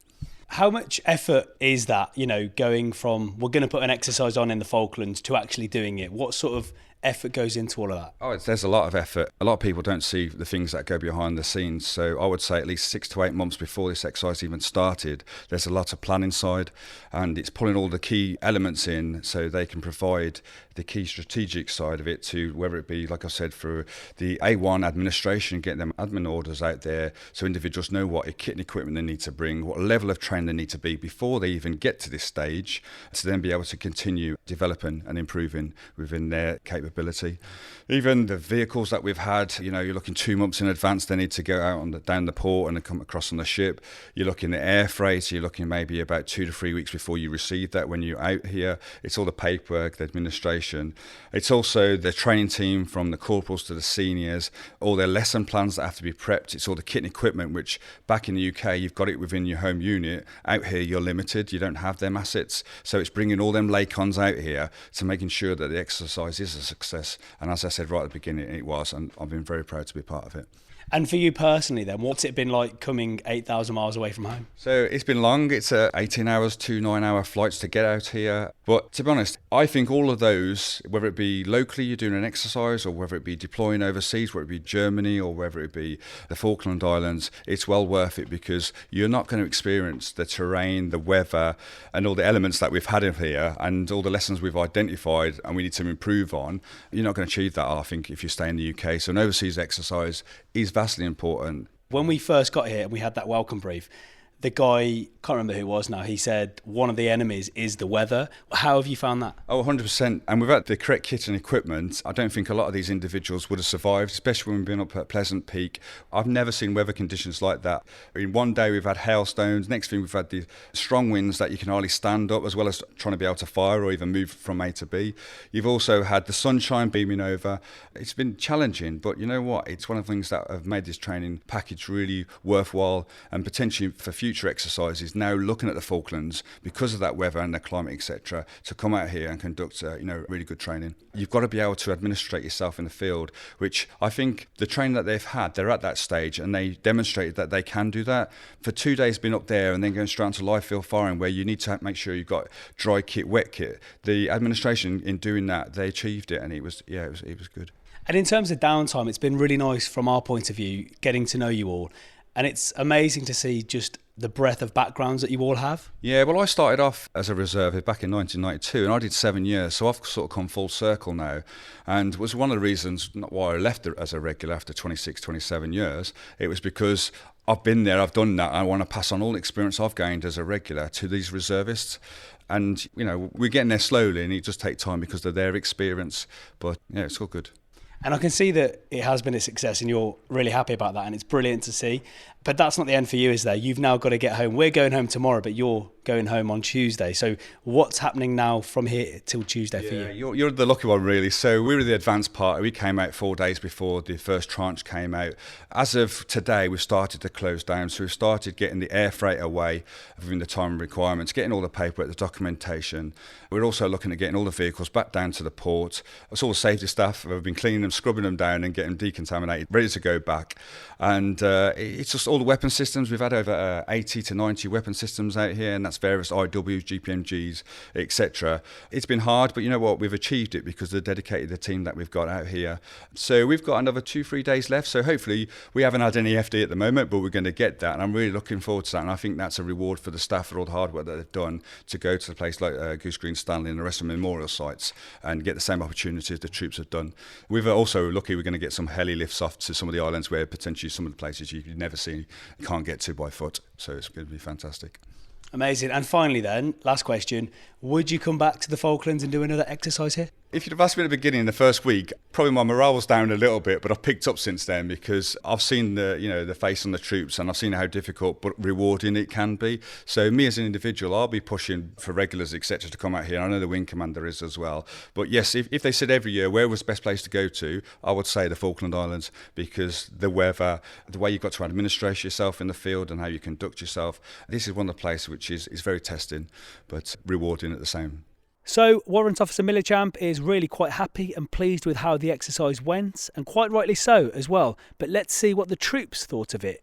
How much effort is that, going from we're going to put an exercise on in the Falklands to actually doing it? What sort of effort goes into all of that? There's a lot of effort. A lot of people don't see the things that go behind the scenes. So I would say at least 6 to 8 months before this exercise even started, there's a lot of planning side, and it's pulling all the key elements in so they can provide the key strategic side of it to, whether it be, like I said, for the A1 administration, getting them admin orders out there so individuals know what kit and equipment they need to bring, what level of training they need to be before they even get to this stage, to then be able to continue developing and improving within their capability. Even the vehicles that we've had, you're looking 2 months in advance, they need to go out down the port and come across on the ship. You're looking at air freight, you're looking maybe about 2 to 3 weeks before you receive that when you're out here. It's all the paperwork, the administration. It's also the training team, from the corporals to the seniors, all their lesson plans that have to be prepped. It's all the kit and equipment, which back in the UK, you've got it within your home unit. Out here, you're limited. You don't have them assets. So it's bringing all them LACONs out here to making sure that the exercise is a success. And as I said right at the beginning, it was, and I've been very proud to be part of it. And for you personally then, what's it been like coming 8,000 miles away from home? So it's been long. It's 18 hours, 2 9-hour flights to get out here. But to be honest, I think all of those, whether it be locally you're doing an exercise, or whether it be deploying overseas, whether it be Germany or whether it be the Falkland Islands, it's well worth it, because you're not going to experience the terrain, the weather, and all the elements that we've had in here, and all the lessons we've identified and we need to improve on. You're not going to achieve that, I think, if you stay in the UK. So an overseas exercise is vastly important. When we first got here and we had that welcome brief, the guy, can't remember who it was now, he said one of the enemies is the weather. How have you found that? Oh, 100%. And without the correct kit and equipment, I don't think a lot of these individuals would have survived, especially when we've been up at Pleasant Peak. I've never seen weather conditions like that. In one day we've had hailstones, next thing we've had the strong winds that you can hardly stand up, as well as trying to be able to fire or even move from A to B. You've also had the sunshine beaming over. It's been challenging, but you know what? It's one of the things that have made this training package really worthwhile, and potentially for future exercises, now looking at the Falklands, because of that weather and the climate, etc., to come out here and conduct really good training. You've got to be able to administrate yourself in the field, which I think the training that they've had, they're at that stage and they demonstrated that they can do that. For 2 days being up there and then going straight onto live field firing, where you need to make sure you've got dry kit, wet kit, the administration in doing that, they achieved it, and it was good. And in terms of downtime, it's been really nice from our point of view, getting to know you all. And it's amazing to see just the breadth of backgrounds that you all have. Yeah, well, I started off as a reservist back in 1992, and I did 7 years, so I've sort of come full circle now, and was one of the reasons not why I left as a regular after 26, 27 years. It was because I've been there, I've done that, I want to pass on all the experience I've gained as a regular to these reservists. And, we're getting there slowly, and it does take time because of their experience, but yeah, it's all good. And I can see that it has been a success and you're really happy about that, and it's brilliant to see. But that's not the end for you, is there? You've now got to get home. We're going home tomorrow, but you're going home on Tuesday. So what's happening now from here till Tuesday for you? You're the lucky one, really. So we were the advanced party. We came out 4 days before the first tranche came out. As of today, we've started to close down. So we've started getting the air freight away within the time requirements, getting all the paperwork, the documentation. We're also looking at getting all the vehicles back down to the port. It's all the safety staff. We've been cleaning them, scrubbing them down and getting them decontaminated, ready to go back. And it's just all the weapon systems. We've had over 80 to 90 weapon systems out here, and that's various IWs, GPMGs, etc. It's been hard, but you know what? We've achieved it because of the team that we've got out here. So we've got another 2-3 days left. So hopefully we haven't had any FD at the moment, but we're going to get that. And I'm really looking forward to that. And I think that's a reward for the staff for all the hard work that they've done to go to the place like Goose Green, Stanley and the rest of the memorial sites and get the same opportunities the troops have done. We're also lucky we're going to get some heli lifts off to some of the islands where potentially some of the places you never see, you can't get to by foot. So it's going to be fantastic. Amazing. And finally then, last question, would you come back to the Falklands and do another exercise here? If you'd have asked me at the beginning, the first week, probably my morale was down a little bit, but I've picked up since then because I've seen the face on the troops and I've seen how difficult but rewarding it can be. So me as an individual, I'll be pushing for regulars, etc., to come out here. I know the wing commander is as well. But yes, if they said every year, where was the best place to go to, I would say the Falkland Islands, because the weather, the way you've got to administrate yourself in the field and how you conduct yourself, this is one of the places which is very testing, but rewarding at the same. So, Warrant Officer Millichamp is really quite happy and pleased with how the exercise went, and quite rightly so as well. But let's see what the troops thought of it.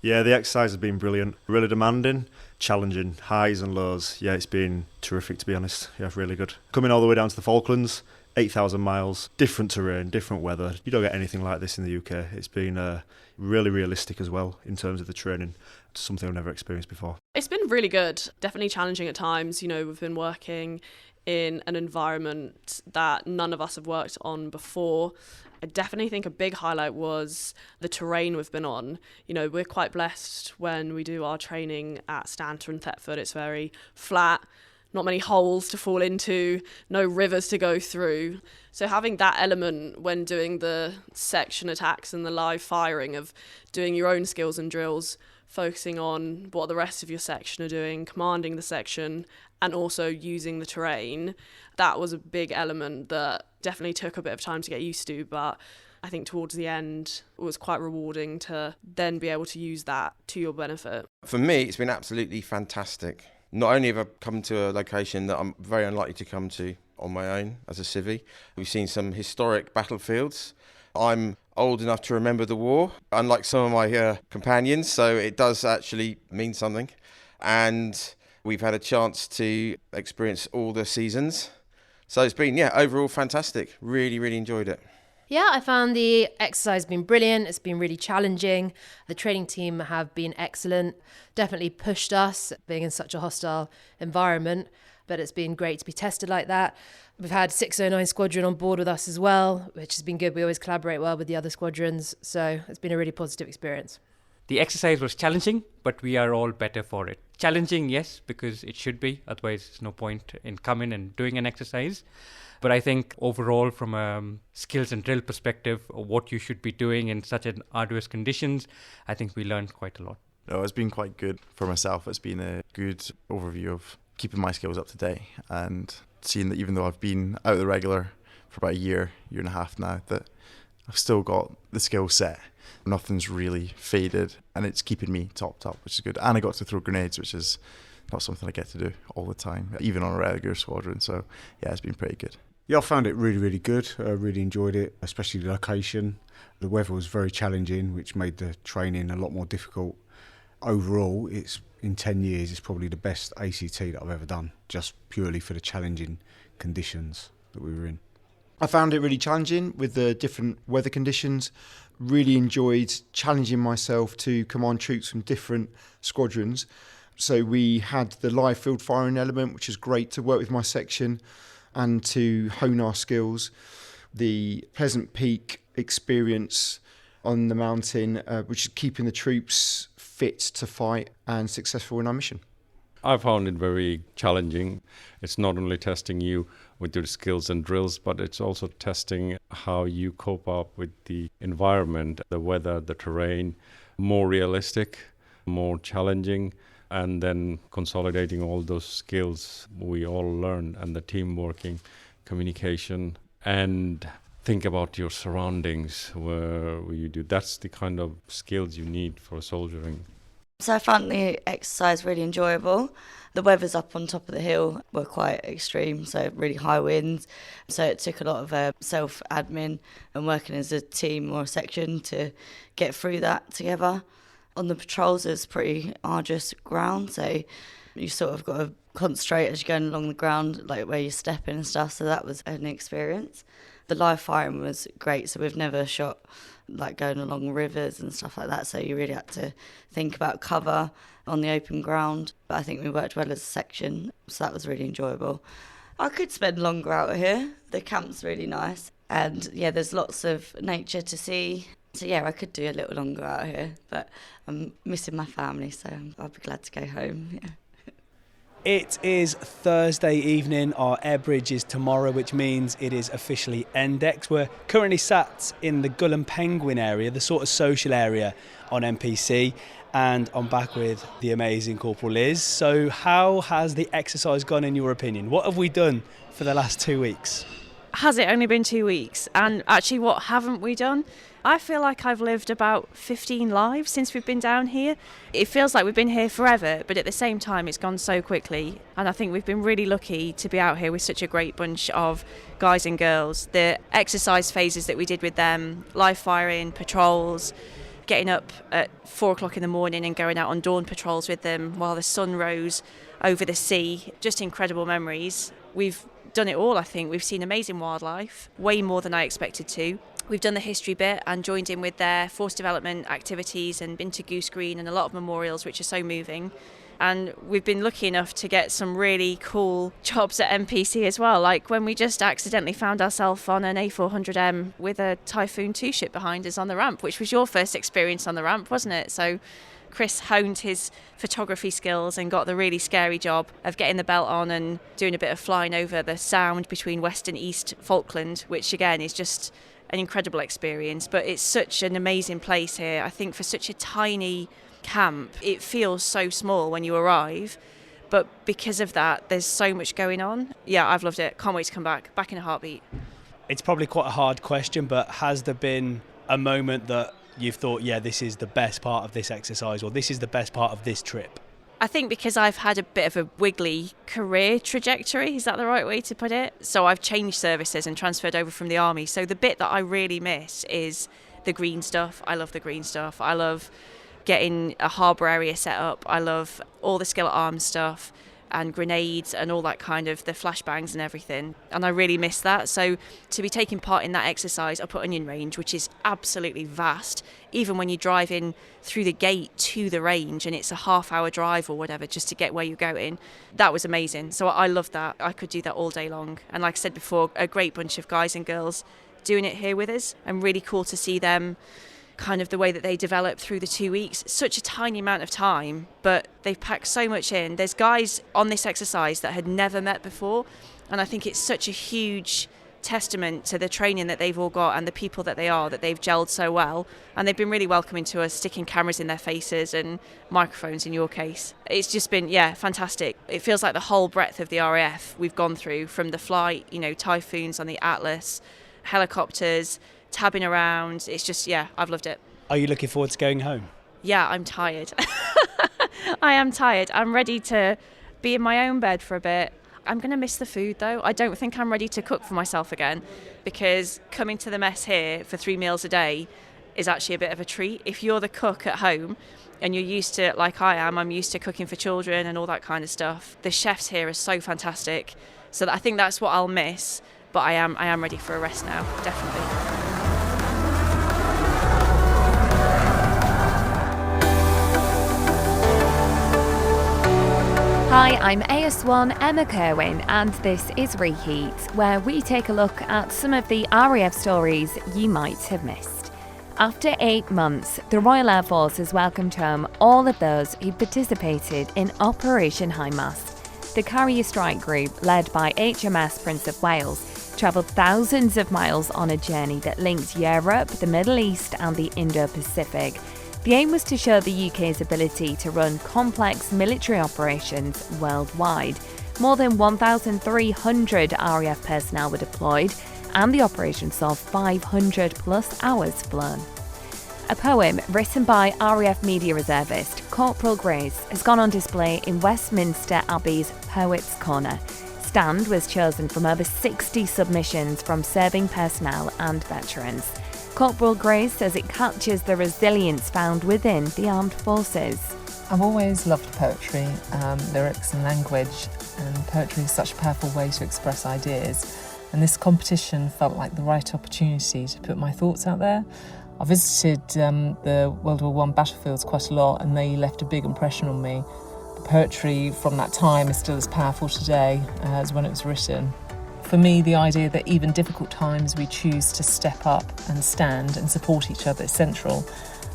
Yeah, the exercise has been brilliant, really demanding, challenging, highs and lows. Yeah, it's been terrific, to be honest. Yeah, really good. Coming all the way down to the Falklands, 8,000 miles, different terrain, different weather. You don't get anything like this in the UK. It's been really realistic as well in terms of the training. It's something I've never experienced before. It's been really good, definitely challenging at times. We've been working in an environment that none of us have worked on before. I definitely think a big highlight was the terrain we've been on. We're quite blessed when we do our training at Stanter and Thetford. It's very flat, not many holes to fall into, no rivers to go through. So having that element when doing the section attacks and the live firing of doing your own skills and drills, focusing on what the rest of your section are doing, commanding the section, and also using the terrain, that was a big element that definitely took a bit of time to get used to, but I think towards the end it was quite rewarding to then be able to use that to your benefit. For me, it's been absolutely fantastic. Not only have I come to a location that I'm very unlikely to come to on my own as a civvy, we've seen some historic battlefields. I'm old enough to remember the war, unlike some of my companions, so it does actually mean something. And we've had a chance to experience all the seasons. So it's been, overall fantastic. Really, really enjoyed it. Yeah, I found the exercise been brilliant. It's been really challenging. The training team have been excellent. Definitely pushed us, being in such a hostile environment. But it's been great to be tested like that. We've had 609 Squadron on board with us as well, which has been good. We always collaborate well with the other squadrons. So it's been a really positive experience. The exercise was challenging, but we are all better for it. Challenging, yes, because it should be. Otherwise, there's no point in coming and doing an exercise. But I think overall, from a skills and drill perspective, of what you should be doing in such an arduous conditions, I think we learned quite a lot. No, it's been quite good for myself. It's been a good overview of keeping my skills up to date and seeing that even though I've been out of the regular for about a year and a half now, that I've still got the skill set. Nothing's really faded and it's keeping me topped up, which is good. And I got to throw grenades, which is not something I get to do all the time, even on a regular squadron. So yeah, it's been pretty good. Yeah, I found it really, really good. I really enjoyed it, especially the location. The weather was very challenging, which made the training a lot more difficult. Overall, it's in 10 years, it's probably the best ACT that I've ever done, just purely for the challenging conditions that we were in. I found it really challenging with the different weather conditions. Really enjoyed challenging myself to command troops from different squadrons. So we had the live field firing element, which is great to work with my section and to hone our skills. The Pleasant Peak experience on the mountain, which is keeping the troops fit to fight and successful in our mission. I found it very challenging. It's not only testing you with your skills and drills, but it's also testing how you cope up with the environment, the weather, the terrain, more realistic, more challenging, and then consolidating all those skills we all learned, and the team working, communication, and think about your surroundings where you do. That's the kind of skills you need for soldiering. So I found the exercise really enjoyable. The weathers up on top of the hill were quite extreme, so really high winds. So it took a lot of self-admin and working as a team or a section to get through that together. On the patrols, it's pretty arduous ground, so you sort of got to concentrate as you're going along the ground, like where you're stepping and stuff, so that was an experience. The live firing was great, so we've never shot like going along rivers and stuff like that, so you really had to think about cover on the open ground. But I think we worked well as a section, so that was really enjoyable. I could spend longer out here. The camp's really nice, and yeah, there's lots of nature to see. So yeah, I could do a little longer out here, but I'm missing my family, so I'll be glad to go home. Yeah. It is Thursday evening, our air bridge is tomorrow, which means it is officially NDEX. We're currently sat in the Gull and Penguin area, the sort of social area on NPC, and I'm back with the amazing Corporal Liz. So how has the exercise gone in your opinion? What have we done for the last 2 weeks? Has it only been 2 weeks? And actually, what haven't we done? I feel like I've lived about 15 lives since we've been down here. It feels like we've been here forever, but at the same time it's gone so quickly. And I think we've been really lucky to be out here with such a great bunch of guys and girls. The exercise phases that we did with them, live firing, patrols, getting up at 4 o'clock in the morning and going out on dawn patrols with them while the sun rose over the sea. Just incredible memories. We've done it all, I think. We've seen amazing wildlife, way more than I expected to. We've done the history bit and joined in with their force development activities and been to Goose Green and a lot of memorials, which are so moving. And we've been lucky enough to get some really cool jobs at NPC as well, like when we just accidentally found ourselves on an A400M with a Typhoon 2 ship behind us on the ramp, which was your first experience on the ramp, wasn't it? So Chris honed his photography skills and got the really scary job of getting the belt on and doing a bit of flying over the sound between West and East Falkland, which again is just an incredible experience. But it's such an amazing place here. I think for such a tiny camp, it feels so small when you arrive, but because of that there's so much going on. Yeah, I've loved it. Can't wait to come back in a heartbeat. It's probably quite a hard question, but has there been a moment that you've thought, yeah, this is the best part of this exercise, or this is the best part of this trip? I think because I've had a bit of a wiggly career trajectory, is that the right way to put it? So I've changed services and transferred over from the army. So the bit that I really miss is the green stuff. I love the green stuff. I love getting a harbour area set up. I love all the skillet arms stuff and grenades and all that kind of the flashbangs and everything. And I really miss that. So to be taking part in that exercise up at Onion Range, which is absolutely vast, even when you drive in through the gate to the range and it's a half-hour drive or whatever just to get where you're going, that was amazing. So I love that. I could do that all day long. And like I said before, a great bunch of guys and girls doing it here with us, and really cool to see them kind of the way that they develop through the 2 weeks. It's such a tiny amount of time, but they've packed so much in. There's guys on this exercise that had never met before, and I think it's such a huge testament to the training that they've all got and the people that they are, that they've gelled so well, and they've been really welcoming to us, sticking cameras in their faces and microphones in your case. It's just been fantastic. It feels like the whole breadth of the RAF we've gone through, from the flight, typhoons on the Atlas, helicopters, tabbing around. It's just, I've loved it. Are you looking forward to going home? Yeah, I'm tired. I am tired. I'm ready to be in my own bed for a bit. I'm going to miss the food though. I don't think I'm ready to cook for myself again, because coming to the mess here for 3 meals a day is actually a bit of a treat. If you're the cook at home and you're used to, like I am, I'm used to cooking for children and all that kind of stuff. The chefs here are so fantastic. So I think that's what I'll miss, but I am ready for a rest now, definitely. Hi, I'm AS1 Emma Kerwin, and this is Reheat, where we take a look at some of the RAF stories you might have missed. After 8 months, the Royal Air Force has welcomed home all of those who participated in Operation High Mast. The Carrier Strike Group, led by HMS Prince of Wales, travelled thousands of miles on a journey that linked Europe, the Middle East and the Indo-Pacific. The aim was to show the UK's ability to run complex military operations worldwide. More than 1,300 RAF personnel were deployed, and the operation saw 500 plus hours flown. A poem written by RAF media reservist Corporal Grace has gone on display in Westminster Abbey's Poets' Corner. Stand was chosen from over 60 submissions from serving personnel and veterans. Corporal Grace says it captures the resilience found within the armed forces. I've always loved poetry, lyrics and language, and poetry is such a powerful way to express ideas. And this competition felt like the right opportunity to put my thoughts out there. I visited the World War I battlefields quite a lot, and they left a big impression on me. The poetry from that time is still as powerful today as when it was written. For me, the idea that even difficult times we choose to step up and stand and support each other is central.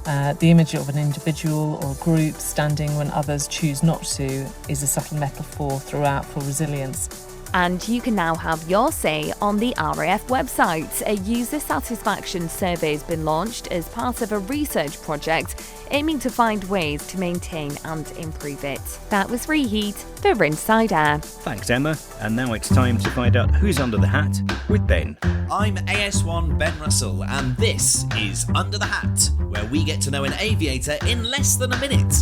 The image of an individual or a group standing when others choose not to is a subtle metaphor throughout for resilience. And you can now have your say on the RAF website. A user satisfaction survey has been launched as part of a research project aiming to find ways to maintain and improve it. That was Reheat for Inside Air. Thanks, Emma. And now it's time to find out who's under the hat with Ben. I'm AS1 Ben Russell, and this is Under the Hat, where we get to know an aviator in less than a minute.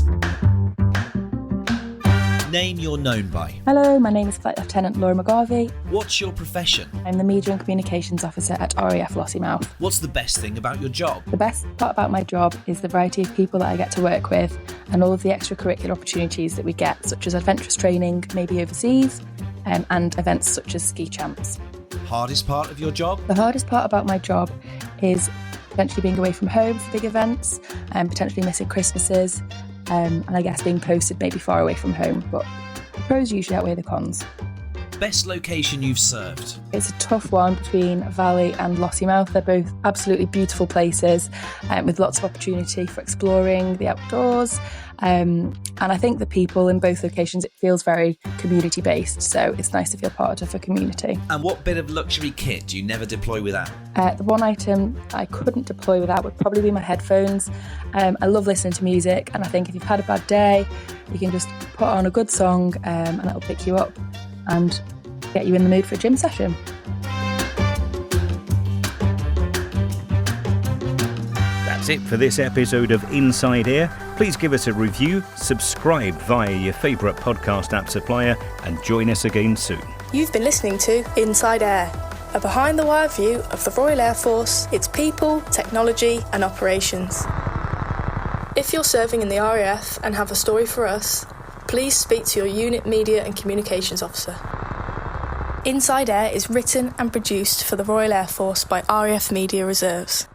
Name you're known by. Hello, my name is Flight Lieutenant Laura McGarvey. What's your profession? I'm the Media and Communications Officer at RAF Lossiemouth. What's the best thing about your job? The best part about my job is the variety of people that I get to work with and all of the extracurricular opportunities that we get, such as adventurous training, maybe overseas, and events such as ski champs. Hardest part of your job? The hardest part about my job is potentially being away from home for big events and potentially missing Christmases. And I guess being posted maybe far away from home, but the pros usually outweigh the cons. Best location you've served? It's a tough one between Valley and Lossiemouth. They're both absolutely beautiful places with lots of opportunity for exploring the outdoors. And I think the people in both locations, it feels very community based, so it's nice to feel part of a community. And what bit of luxury kit do you never deploy without? The one item I couldn't deploy without would probably be my headphones. I love listening to music, and I think if you've had a bad day, you can just put on a good song and it'll pick you up and get you in the mood for a gym session. That's it for this episode of Inside Air. Please give us a review, subscribe via your favourite podcast app supplier, and join us again soon. You've been listening to Inside Air, a behind-the-wire view of the Royal Air Force, its people, technology and operations. If you're serving in the RAF and have a story for us, please speak to your unit media and communications officer. Inside Air is written and produced for the Royal Air Force by RAF Media Reserves.